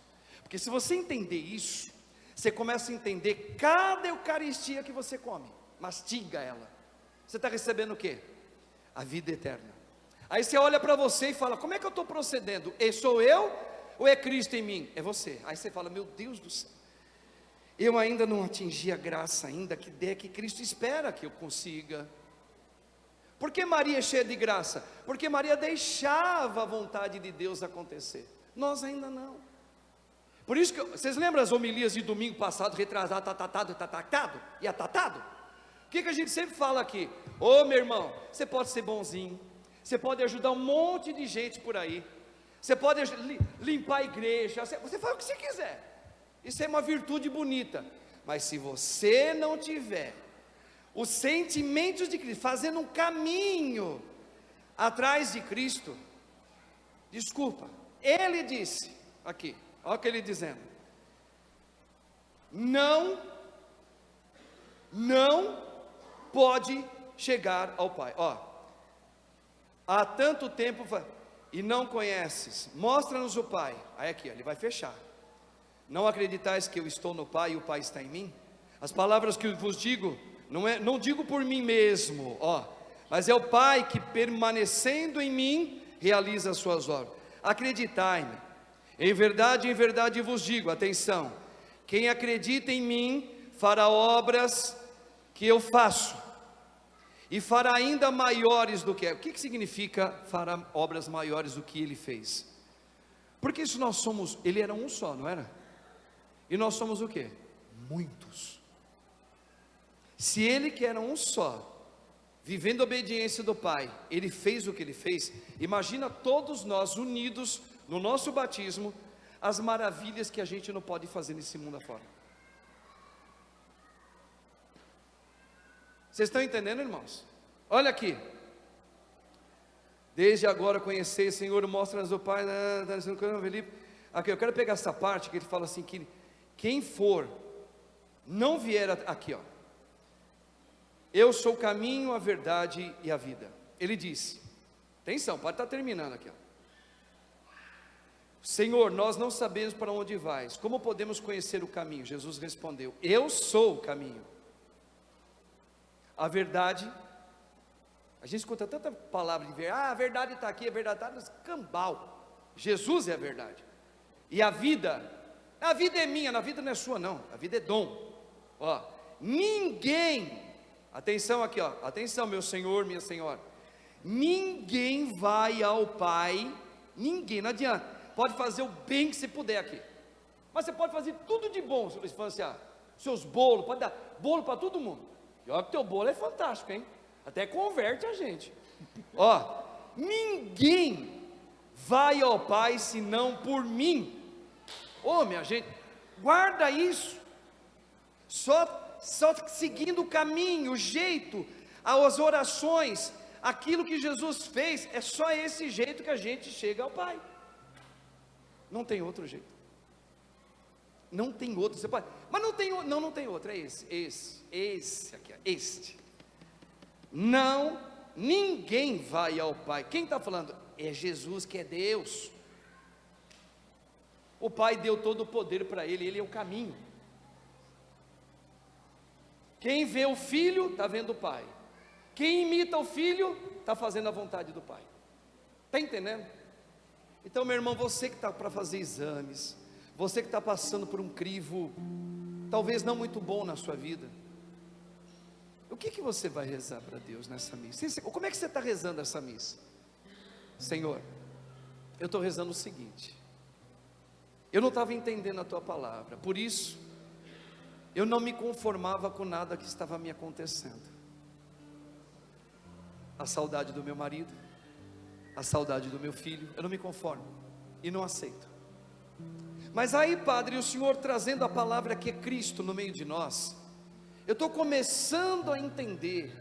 porque se você entender isso, você começa a entender cada Eucaristia que você come, mastiga ela, você está recebendo o quê? A vida eterna. Aí você olha para você e fala, como é que eu estou procedendo? Sou eu ou é Cristo em mim? É você. Aí você fala, meu Deus do céu, eu ainda não atingi a graça ainda que Cristo espera que eu consiga. Por que Maria é cheia de graça? Porque Maria deixava a vontade de Deus acontecer, nós ainda não. Por isso que, vocês lembram as homilias de domingo passado, retrasado, e atatado? O que a gente sempre fala aqui? Ô meu irmão, você pode ser bonzinho, você pode ajudar um monte de gente por aí, você pode limpar a igreja, você faz o que você quiser, isso é uma virtude bonita, mas se você não tiver os sentimentos de Cristo, fazendo um caminho atrás de Cristo, desculpa, Ele disse aqui, olha o que Ele dizendo, não pode chegar ao Pai, há tanto tempo e não conheces, mostra-nos o Pai. Aí aqui, ele vai fechar, não acreditais que eu estou no Pai e o Pai está em mim? As palavras que eu vos digo, não digo por mim mesmo, mas é o Pai que permanecendo em mim, realiza as suas obras. Acreditai-me, em verdade vos digo, atenção, quem acredita em mim, fará obras que eu faço, e fará ainda maiores do que, o que significa fará obras maiores do que Ele fez? Porque isso nós somos, Ele era um só, não era? E nós somos o quê? Muitos. Se Ele que era um só, vivendo a obediência do Pai, Ele fez o que Ele fez, imagina todos nós unidos no nosso batismo, as maravilhas que a gente não pode fazer nesse mundo afora. Vocês estão entendendo, irmãos? Olha aqui, desde agora conhecer, Senhor, mostra-nos o Pai, aqui eu quero pegar essa parte que ele fala assim, que quem for, não vier aqui, eu sou o caminho, a verdade e a vida. Ele disse, atenção, pode estar terminando aqui, Senhor, nós não sabemos para onde vais, como podemos conhecer o caminho? Jesus respondeu, eu sou o caminho, a verdade. A gente escuta tanta palavra de verdade, a verdade está aqui, a verdade está no cambal. Jesus é a verdade. E a vida é minha, a vida não é sua não, a vida é dom. Ninguém, atenção aqui, atenção meu Senhor, minha Senhora, ninguém vai ao Pai, ninguém, não adianta, pode fazer o bem que você puder aqui, mas você pode fazer tudo de bom, se você seus bolos, pode dar bolo para todo mundo, e olha que teu bolo é fantástico, hein? Até converte a gente. Ninguém vai ao Pai senão por mim. Minha gente, guarda isso. Só seguindo o caminho, o jeito, as orações, aquilo que Jesus fez, é só esse jeito que a gente chega ao Pai. Não tem outro jeito. Não tem outro. Você pode, mas não tem outro. É esse aqui, este. Não, ninguém vai ao Pai. Quem está falando? É Jesus, que é Deus. O Pai deu todo o poder para Ele, Ele é o caminho. Quem vê o filho, está vendo o pai. Quem imita o filho, está fazendo a vontade do pai. Está entendendo? Então, meu irmão, você que está para fazer exames, você que está passando por um crivo, talvez não muito bom na sua vida, o que você vai rezar para Deus nessa missa? Como é que você está rezando essa missa? Senhor, eu estou rezando o seguinte: eu não estava entendendo a tua palavra, por isso eu não me conformava com nada que estava me acontecendo. A saudade do meu marido, a saudade do meu filho, eu não me conformo e não aceito. Mas aí, Padre, o Senhor trazendo a palavra que é Cristo no meio de nós, eu estou começando a entender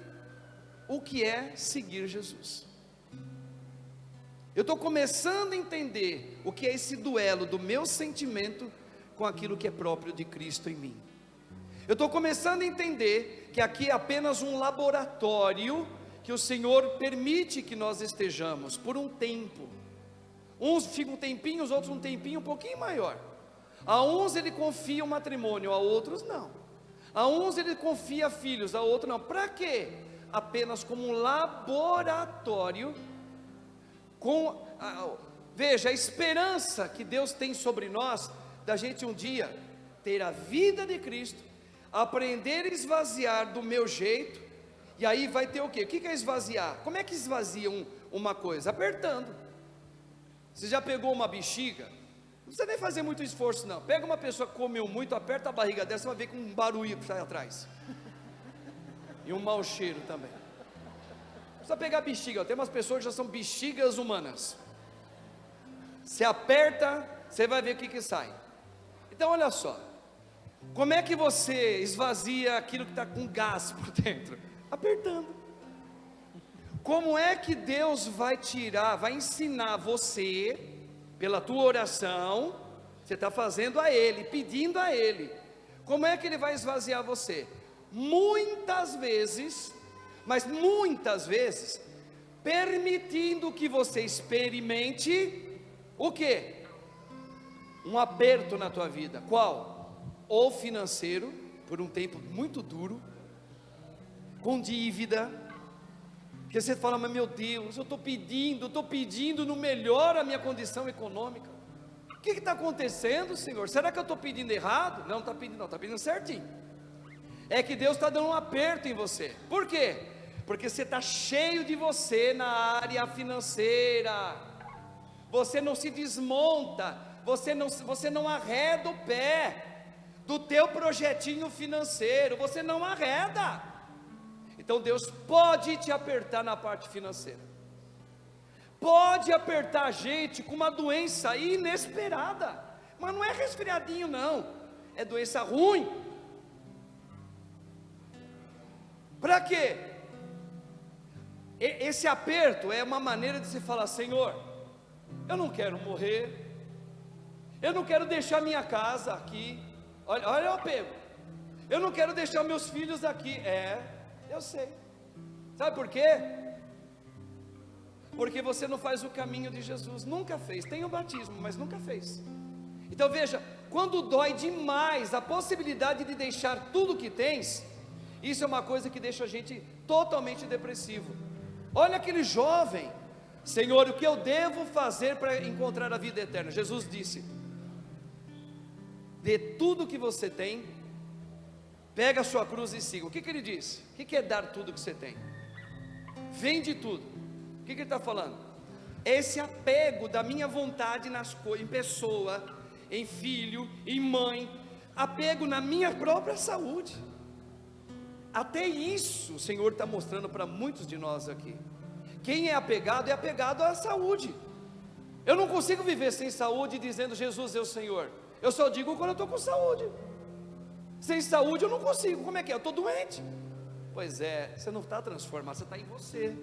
o que é seguir Jesus. Eu estou começando a entender o que é esse duelo do meu sentimento com aquilo que é próprio de Cristo em mim. Eu estou começando a entender que aqui é apenas um laboratório que o Senhor permite que nós estejamos por um tempo. Uns ficam um tempinho, os outros um tempinho um pouquinho maior. A uns ele confia o matrimônio, a outros não. A uns ele confia filhos, a outros não. Para quê? Apenas como um laboratório. Veja, a esperança que Deus tem sobre nós, da gente um dia ter a vida de Cristo, aprender a esvaziar do meu jeito, e aí vai ter o quê? O que é esvaziar? Como é que esvazia uma coisa? Apertando. Você já pegou uma bexiga? Não precisa nem fazer muito esforço não. Pega uma pessoa que comeu muito, aperta a barriga dela, você vai ver com um barulho que sai atrás, e um mau cheiro também. Precisa pegar bexiga, tem umas pessoas que já são bexigas humanas. Você aperta, você vai ver o que sai. Então olha só, como é que você esvazia aquilo que está com gás por dentro? Apertando. Como é que Deus vai tirar, vai ensinar você, pela tua oração, você está fazendo a Ele, pedindo a Ele, como é que Ele vai esvaziar você? Muitas vezes, mas muitas vezes, permitindo que você experimente o quê? Um aperto na tua vida. Qual? Ou financeiro, por um tempo muito duro, com dívida, que você fala, mas meu Deus, eu estou pedindo, não melhora a minha condição econômica. O que está acontecendo, Senhor? Será que eu estou pedindo errado? Não está pedindo, não, está pedindo certinho. É que Deus está dando um aperto em você. Por quê? Porque você está cheio de você na área financeira. Você não se desmonta, você não arreda o pé do teu projetinho financeiro, você não arreda. Então Deus pode te apertar na parte financeira, pode apertar a gente com uma doença inesperada, mas não é resfriadinho não, é doença ruim. Para quê? Esse aperto é uma maneira de se falar, Senhor, eu não quero morrer, eu não quero deixar minha casa aqui, olha o apego, eu não quero deixar meus filhos aqui, eu sei, sabe por quê? Porque você não faz o caminho de Jesus, nunca fez, tem o batismo, mas nunca fez. Então veja, quando dói demais a possibilidade de deixar tudo que tens, isso é uma coisa que deixa a gente totalmente depressivo. Olha aquele jovem, Senhor, o que eu devo fazer para encontrar a vida eterna? Jesus disse, dê tudo que você tem, pega a sua cruz e siga. O que ele disse? O que é dar tudo que você tem? Vende tudo. O que ele está falando? Esse apego da minha vontade nas coisas, em pessoa, em filho, em mãe, apego na minha própria saúde. Até isso o Senhor está mostrando para muitos de nós aqui. Quem é apegado à saúde. Eu não consigo viver sem saúde dizendo Jesus é o Senhor. Eu só digo quando eu estou com saúde. Sem saúde eu não consigo. Como é que é? Eu estou doente. Pois é, você não está transformado, você está em você.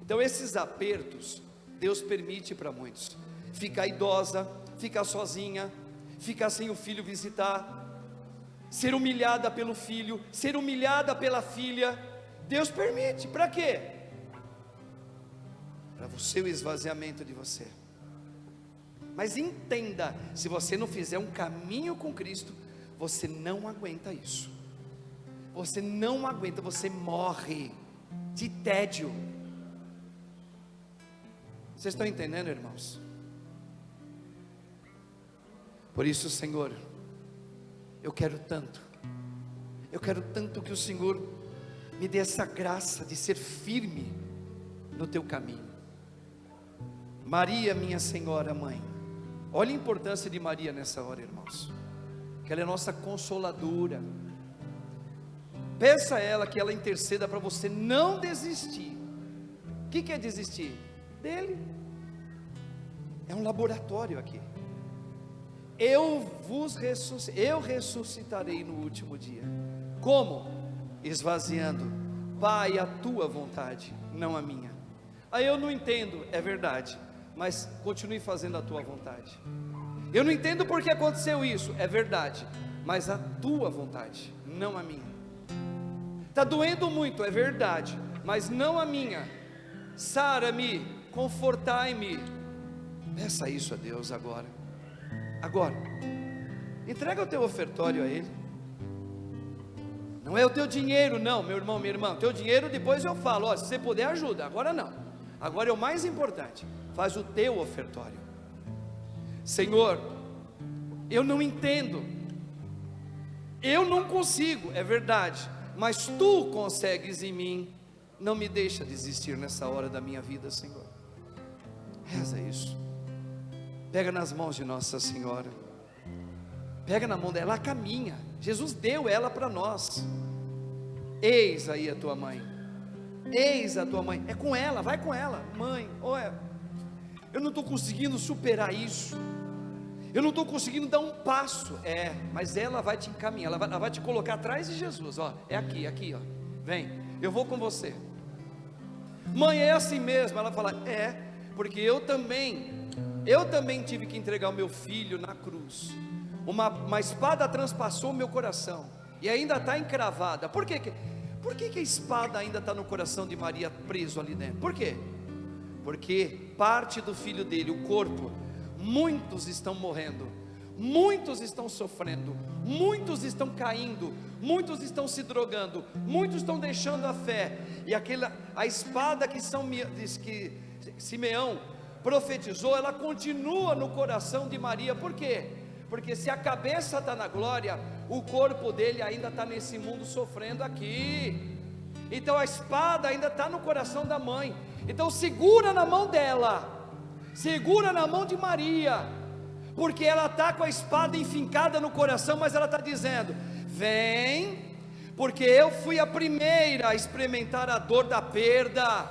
Então esses apertos Deus permite para muitos. Ficar idosa, ficar sozinha, ficar sem o filho visitar, ser humilhada pelo filho, ser humilhada pela filha. Deus permite, para quê? Para o esvaziamento de você. Mas entenda, se você não fizer um caminho com Cristo, você não aguenta isso. você não aguenta, você morre de tédio. Vocês estão entendendo, irmãos? Por isso, Senhor, eu quero tanto que o Senhor me dê essa graça de ser firme no teu caminho. Maria, minha Senhora, Mãe, olha a importância de Maria nessa hora, irmãos, que ela é nossa consoladora. Peça a ela que ela interceda para você não desistir. O que é desistir? Dele. É um laboratório aqui. Eu ressuscitarei no último dia. Como? Esvaziando. Pai, a tua vontade, não a minha. Aí eu não entendo, é verdade, mas continue fazendo a tua vontade. Eu não entendo porque aconteceu isso, é verdade, mas a tua vontade, não a minha. Está doendo muito, é verdade, mas não a minha. Sara-me, confortai-me. Peça isso a Deus agora. Agora, entrega o teu ofertório a Ele. Não é o teu dinheiro não, meu irmão, minha irmã. O teu dinheiro depois eu falo, ó, se você puder ajuda, agora não. Agora é o mais importante, faz o teu ofertório. Senhor, eu não entendo, eu não consigo, é verdade, mas Tu consegues em mim. Não me deixa desistir nessa hora da minha vida, Senhor. Reza isso. Pega nas mãos de Nossa Senhora. Pega na mão dela, ela caminha. Jesus deu ela para nós. Eis aí a tua mãe. Eis a tua mãe. É com ela, vai com ela. Mãe, olha, eu não estou conseguindo superar isso. Eu não estou conseguindo dar um passo. Mas ela vai te encaminhar. Ela vai te colocar atrás de Jesus. Ó, é aqui, ó. Vem, eu vou com você. Mãe, é assim mesmo. Ela fala, porque eu também tive que entregar o meu filho na cruz. Uma espada transpassou o meu coração e ainda está encravada. Por que a espada ainda está no coração de Maria, preso ali dentro? Por quê? Porque parte do filho dele, o corpo, muitos estão morrendo, muitos estão sofrendo, muitos estão caindo, muitos estão se drogando, muitos estão deixando a fé. E a espada que Simeão profetizou, ela continua no coração de Maria. Por quê? Porque se a cabeça está na glória, o corpo dele ainda está nesse mundo sofrendo aqui. Então a espada ainda está no coração da mãe. Então segura na mão dela, segura na mão de Maria, porque ela está com a espada enfincada no coração, mas ela está dizendo: vem, porque eu fui a primeira a experimentar a dor da perda,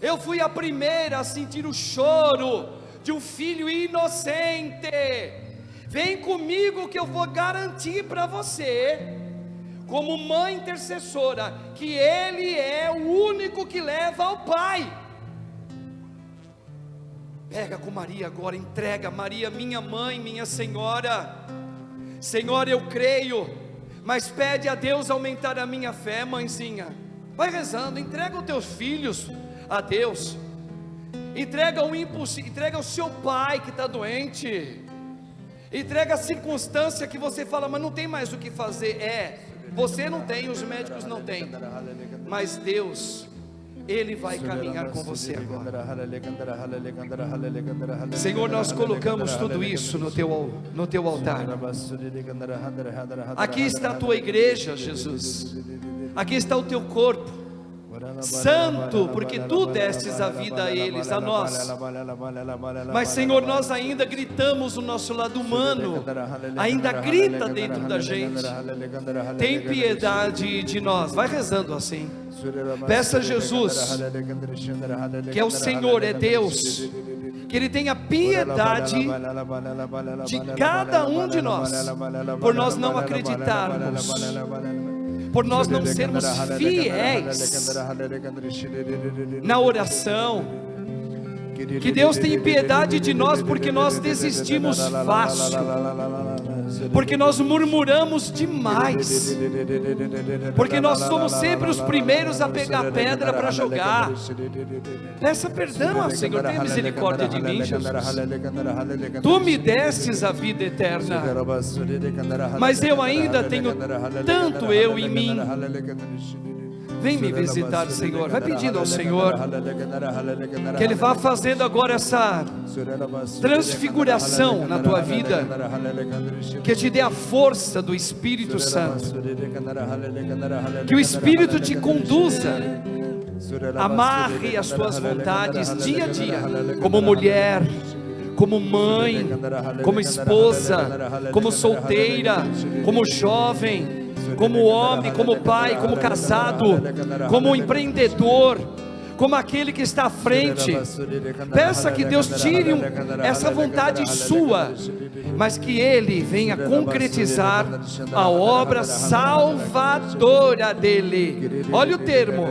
eu fui a primeira a sentir o choro de um filho inocente. Vem comigo que eu vou garantir para você, como mãe intercessora, que Ele é o único que leva ao Pai. Pega com Maria agora, entrega. Maria, minha mãe, minha Senhora. Senhor, eu creio, mas pede a Deus aumentar a minha fé, mãezinha. Vai rezando, entrega os teus filhos a Deus. Entrega o impulso, entrega o seu pai que está doente. Entrega a circunstância que você fala, mas não tem mais o que fazer. Você não tem, os médicos não têm, mas Deus, Ele vai caminhar com você agora. Senhor, nós colocamos tudo isso no teu altar. Aqui está a tua igreja, Jesus. Aqui está o teu corpo santo, porque tu destes a vida a eles, a nós. Mas Senhor, nós ainda gritamos o nosso lado humano, ainda grita dentro da gente. Tem piedade de nós. Vai rezando assim. Peça a Jesus, que é o Senhor, é Deus, que Ele tenha piedade de cada um de nós, por nós não acreditarmos, por nós não sermos fiéis na oração, Que Deus tenha piedade de nós, porque nós desistimos fácil, porque nós murmuramos demais, porque nós somos sempre os primeiros a pegar pedra para jogar. Peça perdão ao Senhor, tenha misericórdia de mim, Jesus. Tu me destes a vida eterna, mas eu ainda tenho tanto eu em mim. Vem me visitar, Senhor. Vai pedindo ao Senhor que Ele vá fazendo agora essa transfiguração na tua vida, que te dê a força do Espírito Santo, que o Espírito te conduza, amarre as tuas vontades dia a dia, como mulher, como mãe, como esposa, como solteira, como jovem, como homem, como pai, como casado, como empreendedor, como aquele que está à frente. Peça que Deus tire essa vontade sua, mas que Ele venha concretizar a obra salvadora dele. Olha o termo,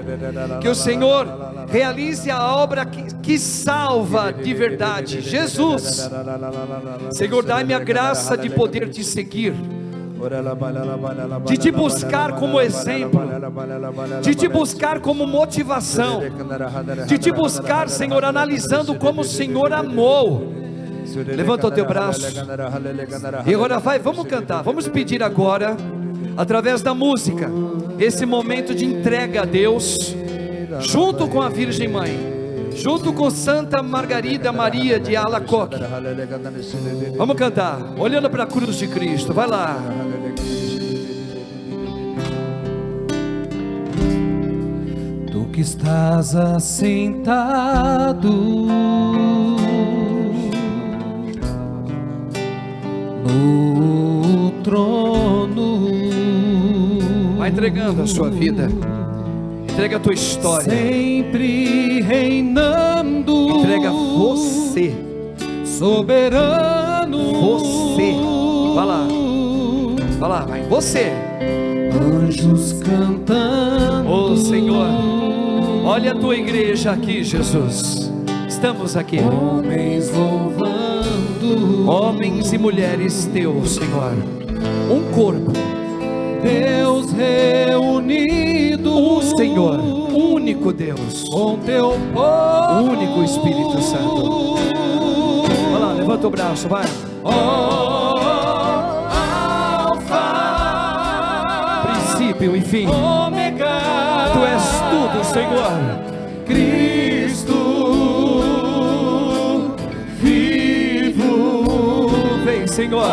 que o Senhor realize a obra que salva de verdade. Jesus, Senhor, dai-me a graça de poder te seguir, de te buscar como exemplo, de te buscar como motivação, de te buscar, Senhor, analisando como o Senhor amou. Levanta o teu braço e agora vamos cantar, vamos pedir agora, através da música, esse momento de entrega a Deus, junto com a Virgem Mãe, junto com Santa Margarida Maria de Alacoque. Vamos cantar, olhando para a cruz de Cristo. Vai lá. Tu que estás assentado no trono, vai entregando a sua vida, entrega a tua história, sempre reinando, entrega você, soberano, você, vai lá, vai, você, anjos cantando, oh Senhor, olha a tua igreja aqui, Jesus, estamos aqui, homens louvando, homens e mulheres teu, Senhor, um corpo, Deus reunido, o Senhor, único Deus, com teu povo, único Espírito Santo. Vai lá, levanta o braço, vai. Alfa, princípio e fim, Ômega, tu és tudo, Senhor. Cristo vivo, vem, Senhor,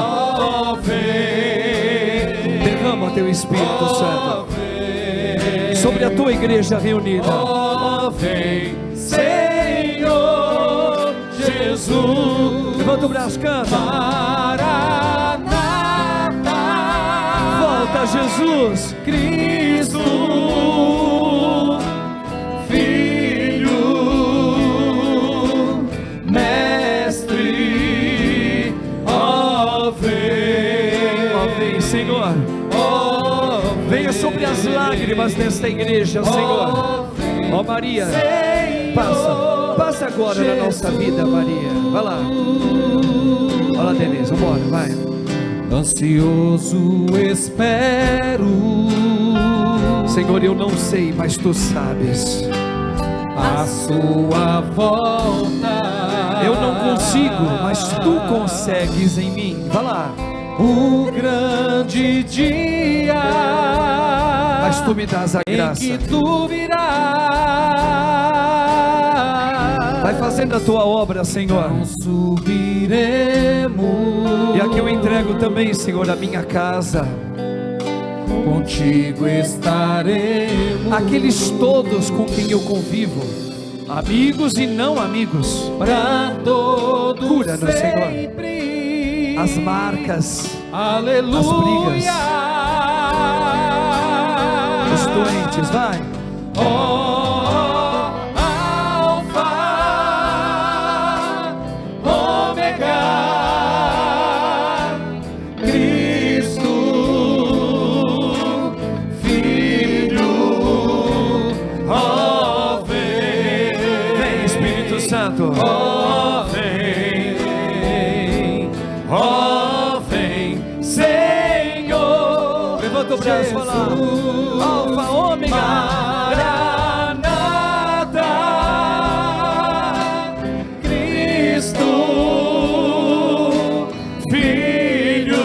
vem, derrama teu Espírito Santo sobre a tua igreja reunida. Vem, Senhor Jesus. Levanta o braço, canta. Maranata, volta, Jesus. Cristo, Filho, Mestre, vem, Senhor. Venha sobre as lágrimas desta igreja, Senhor. Ó Maria, passa agora na nossa vida, Maria. Vai lá. Vai lá, Denise, bora, vai. Ansioso espero, Senhor, eu não sei, mas tu sabes a sua volta. Eu não consigo, mas tu consegues em mim. Vai lá. O grande dia, mas tu me das a graça, em que tu virás. Vai fazendo a tua obra, Senhor. Não subiremos. E aqui eu entrego também, Senhor, a minha casa. Contigo estaremos. Aqueles todos com quem eu convivo, amigos e não amigos, para todos. Cura-nos, Senhor, as marcas, aleluia, as brigas, os doentes, vai. Alfa, Ômega, Cristo, Filho, vem Espírito Santo. Levanta o braço, vai lá. Alfa, ômega. Maranata, Cristo, Filho,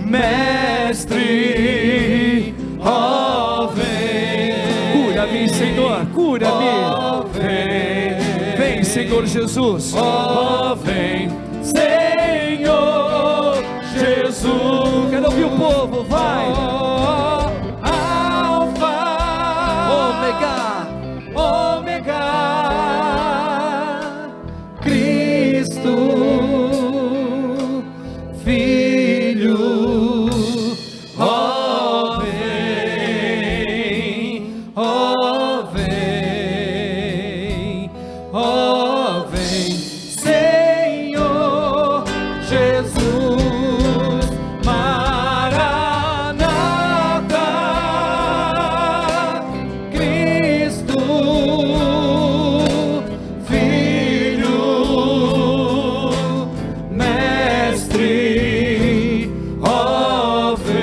Mestre, ó vem. Cura-me, Senhor, cura-me. Vem, Senhor Jesus. Ó vem, Senhor Jesus. Quero ouvir o povo, vai. Alfa, Ômega, Cristo, Filho, ó vem, ó vem, ó vem, Senhor Jesus. Maranata, Cristo, Filho, Mestre, ó vem,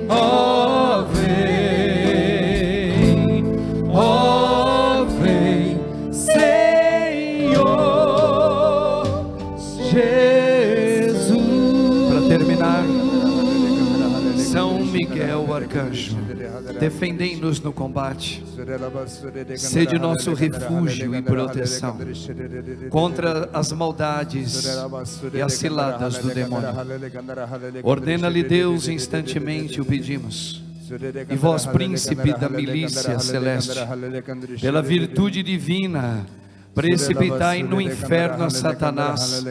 ó vem, ó vem, Senhor Jesus. Para terminar, São Miguel Arcanjo, defendei-nos no combate, sede nosso refúgio e proteção contra as maldades e as ciladas do demônio. Ordena-lhe Deus instantemente, o pedimos. E vós, príncipe da milícia celeste, pela virtude divina, precipitai no inferno a Satanás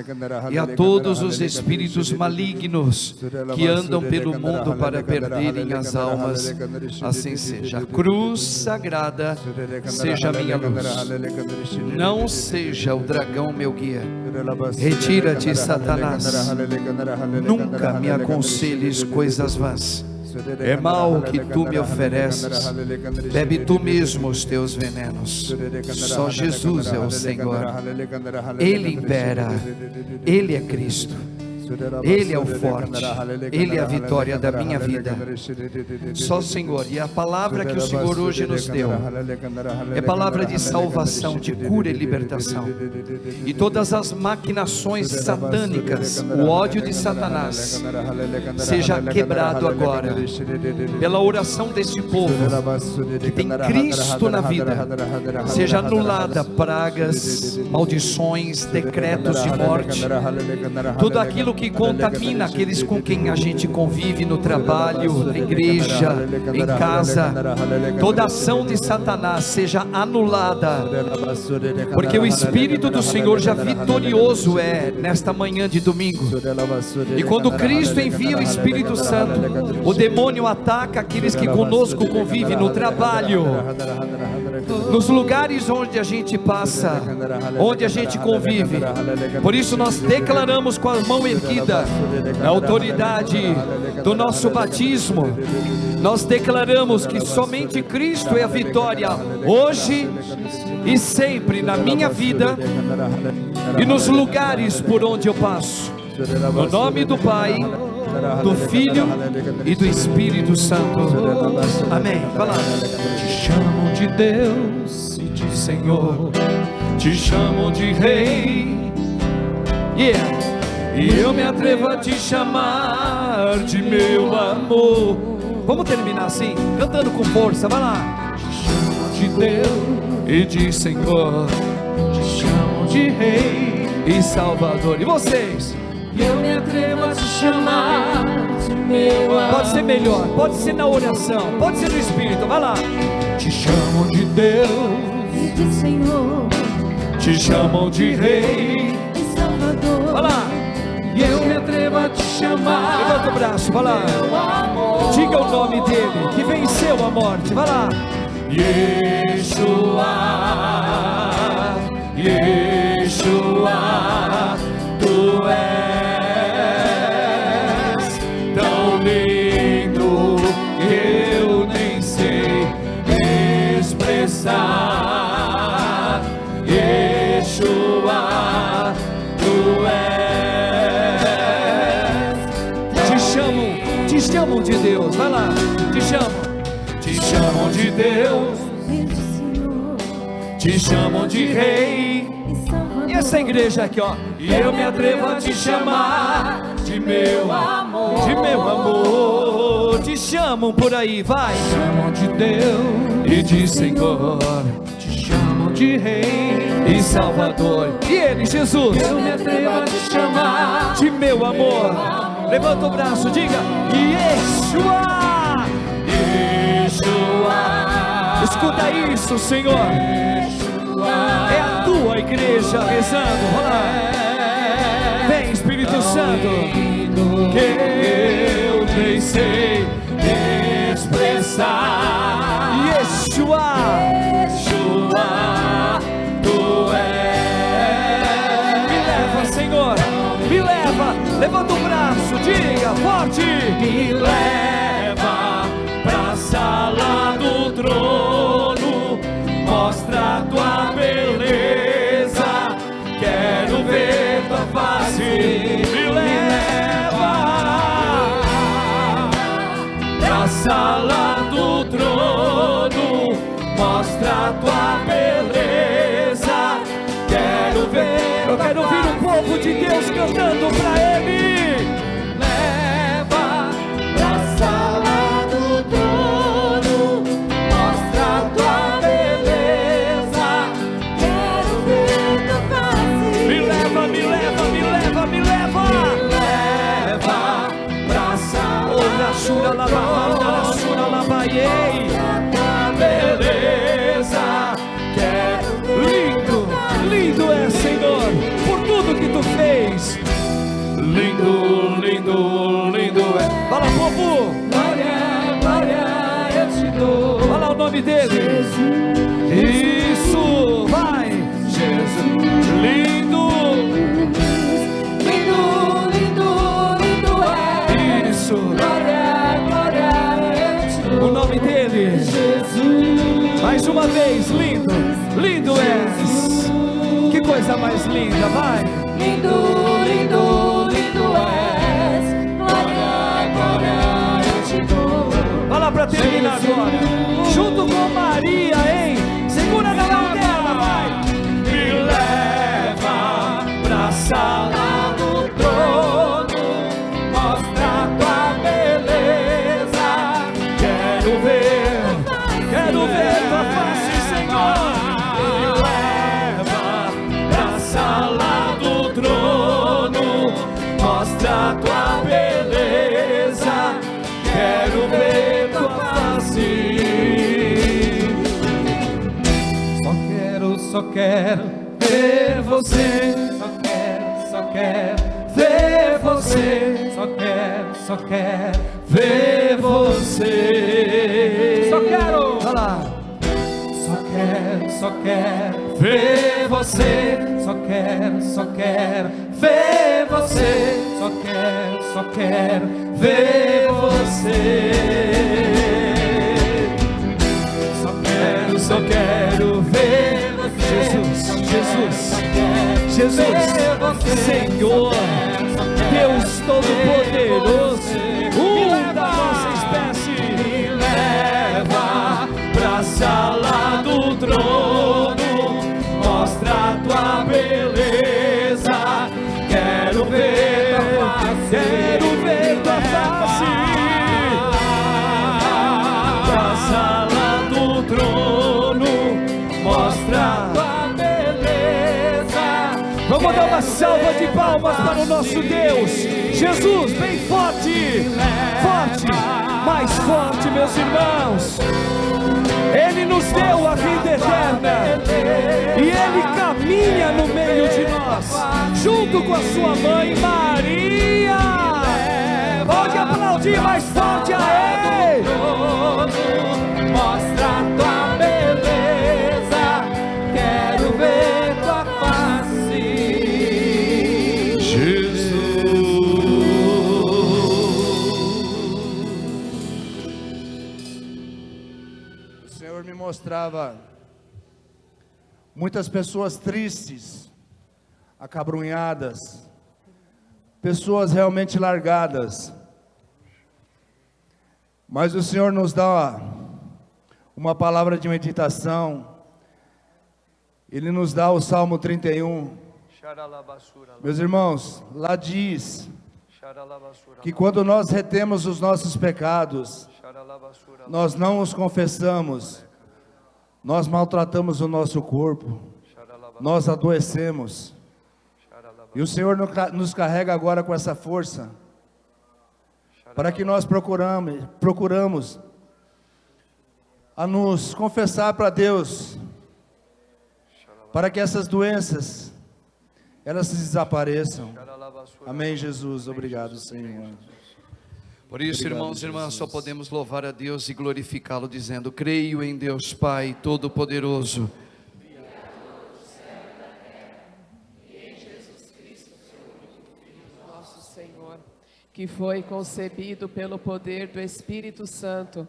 e a todos os espíritos malignos que andam pelo mundo para perderem as almas. Assim seja. A cruz sagrada seja a minha luz, não seja o dragão meu guia. Retira-te, Satanás, nunca me aconselhes coisas vãs. É mal que tu me ofereces, bebe tu mesmo os teus venenos. Só Jesus é o Senhor, Ele impera, Ele é Cristo, Ele é o forte, Ele é a vitória da minha vida. Só o Senhor, e a palavra que o Senhor hoje nos deu é palavra de salvação, de cura e libertação. E todas as maquinações satânicas, o ódio de Satanás, seja quebrado agora, pela oração deste povo, que tem Cristo na vida. Seja anulada pragas, maldições, decretos de morte, tudo aquilo que contamina aqueles com quem a gente convive no trabalho, na igreja, em casa. Toda ação de Satanás seja anulada, porque o Espírito do Senhor já vitorioso é nesta manhã de domingo. E quando Cristo envia o Espírito Santo, o demônio ataca aqueles que conosco convivem no trabalho, nos lugares onde a gente passa, onde a gente convive. Por isso nós declaramos com a mão erguida, na autoridade do nosso batismo, nós declaramos que somente Cristo é a vitória, hoje e sempre, na minha vida e nos lugares por onde eu passo. No nome do Pai, do Filho e do Espírito Santo. Amém. Vai lá. Te chamam de Deus e de Senhor, te chamam de Rei. Yeah. E eu me atrevo a te chamar de meu amor. Vamos terminar assim, cantando com força, vai lá. Te chamo de Deus e de Senhor, te chamo de Rei e Salvador. E vocês? E eu me atrevo a te chamar de meu amor. Pode ser melhor, pode ser na oração, pode ser no Espírito, vai lá. Te chamam de Deus E de Senhor, te chamam de Rei e Salvador. vai lá. E eu me atrevo a te chamar. Levanta o braço, vai lá. Diga o nome dele, que venceu a morte, vai lá. Yeshua, Yeshua, tu és tão lindo que eu nem sei expressar. Yeshua, tu és te chamam de Deus, vai lá, te chamam de Deus, te chamam de Rei. E essa igreja aqui, ó, e eu me atrevo a te chamar de meu amor, te chamam por aí, vai, chamam de Deus e de Senhor, te chamam de Rei e Salvador, e Ele, Jesus, eu me atrevo a te chamar de meu amor. Levanta o braço, diga, Yeshua, Yeshua. Escuta isso, Senhor, é a tua igreja rezando, olha lá. Vem, Espírito Santo, que eu nem sei expressar. Yeshua, Yeshua, tu és. Me leva, Senhor, me leva. Levanta o braço, diga forte. Me leva pra sala do trono, mostra a tua beleza, quero ver tua face. Me leva pra sala do trono, mostra a tua beleza, quero ver. Eu quero ouvir o povo de Deus cantando pra Ele. Leva pra sala do trono, mostra a tua beleza, quero ver tua face. Me leva, me leva, me leva, me leva. Me leva pra sala do trono, beleza, quero ver. Lindo, lindo é, Senhor, por tudo que tu fez. Lindo, lindo, lindo é. Fala, povo. Glória, glória, eu te dou. Fala o nome dele. Isso, vai. Jesus. Lindo. Lindo, lindo, lindo é. Isso. Glória, glória, eu te dou. O nome dele. Jesus. Mais uma vez, lindo, lindo és. Que coisa mais linda, vai. Lindo, lindo, lindo és. Glória, glória, eu te dou. Vai lá pra terminar agora. Junto com Maria, hein? Segura na mão dela, vai. Me leva pra sala do trono, mostra a tua beleza, quero ver tua face, Senhor. Me leva pra sala do trono, mostra a tua beleza, quero ver tua face. Só quero ver você. Só quero ver você. Só quero ver você. Só quero. Vai lá. Só quero ver você. Só quero ver você. Só quero ver você. Só quero ver Jesus, Senhor, Deus Todo-Poderoso, da nossa espécie. Me leva pra sala do trono, mostra a tua beleza, quero ver tua face. Pra sala do trono, mostra a tua beleza. Vamos dar uma salva de palmas para o nosso Deus. Jesus, bem forte, forte, mais forte, meus irmãos. Ele nos deu a vida eterna e Ele caminha no meio de nós, junto com a sua mãe Maria. Pode aplaudir mais forte a Ele. Mostra a tua beleza, quero ver tua face, Jesus. O Senhor me mostrava muitas pessoas tristes, acabrunhadas, pessoas realmente largadas. Mas o Senhor nos dá uma palavra de meditação. Ele nos dá o Salmo 31. Meus irmãos, lá diz que quando nós retemos os nossos pecados, nós não os confessamos, nós maltratamos o nosso corpo, nós adoecemos. E o Senhor nos carrega agora com essa força, para que nós procuramos a nos confessar para Deus, para que essas doenças, elas desapareçam. Amém, Jesus. Obrigado, Senhor. Por isso, Obrigado, irmãos e irmãs, Jesus. só podemos louvar a Deus e glorificá-lo, dizendo: creio em Deus Pai Todo-Poderoso, Nosso Senhor, que foi concebido pelo poder do Espírito Santo,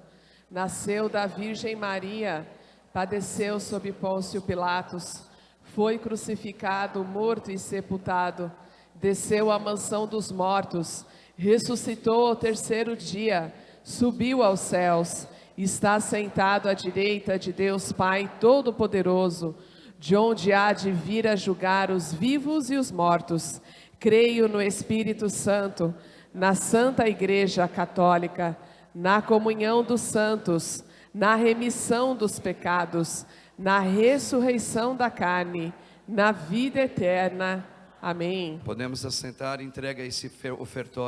nasceu da Virgem Maria, padeceu sob Pôncio Pilatos, foi crucificado, morto e sepultado, desceu à mansão dos mortos, ressuscitou ao terceiro dia, subiu aos céus, está sentado à direita de Deus Pai Todo-Poderoso, de onde há de vir a julgar os vivos e os mortos. Creio no Espírito Santo, na Santa Igreja Católica, na comunhão dos santos, na remissão dos pecados, na ressurreição da carne, na vida eterna. Amém. podemos assentar. Entrega esse ofertório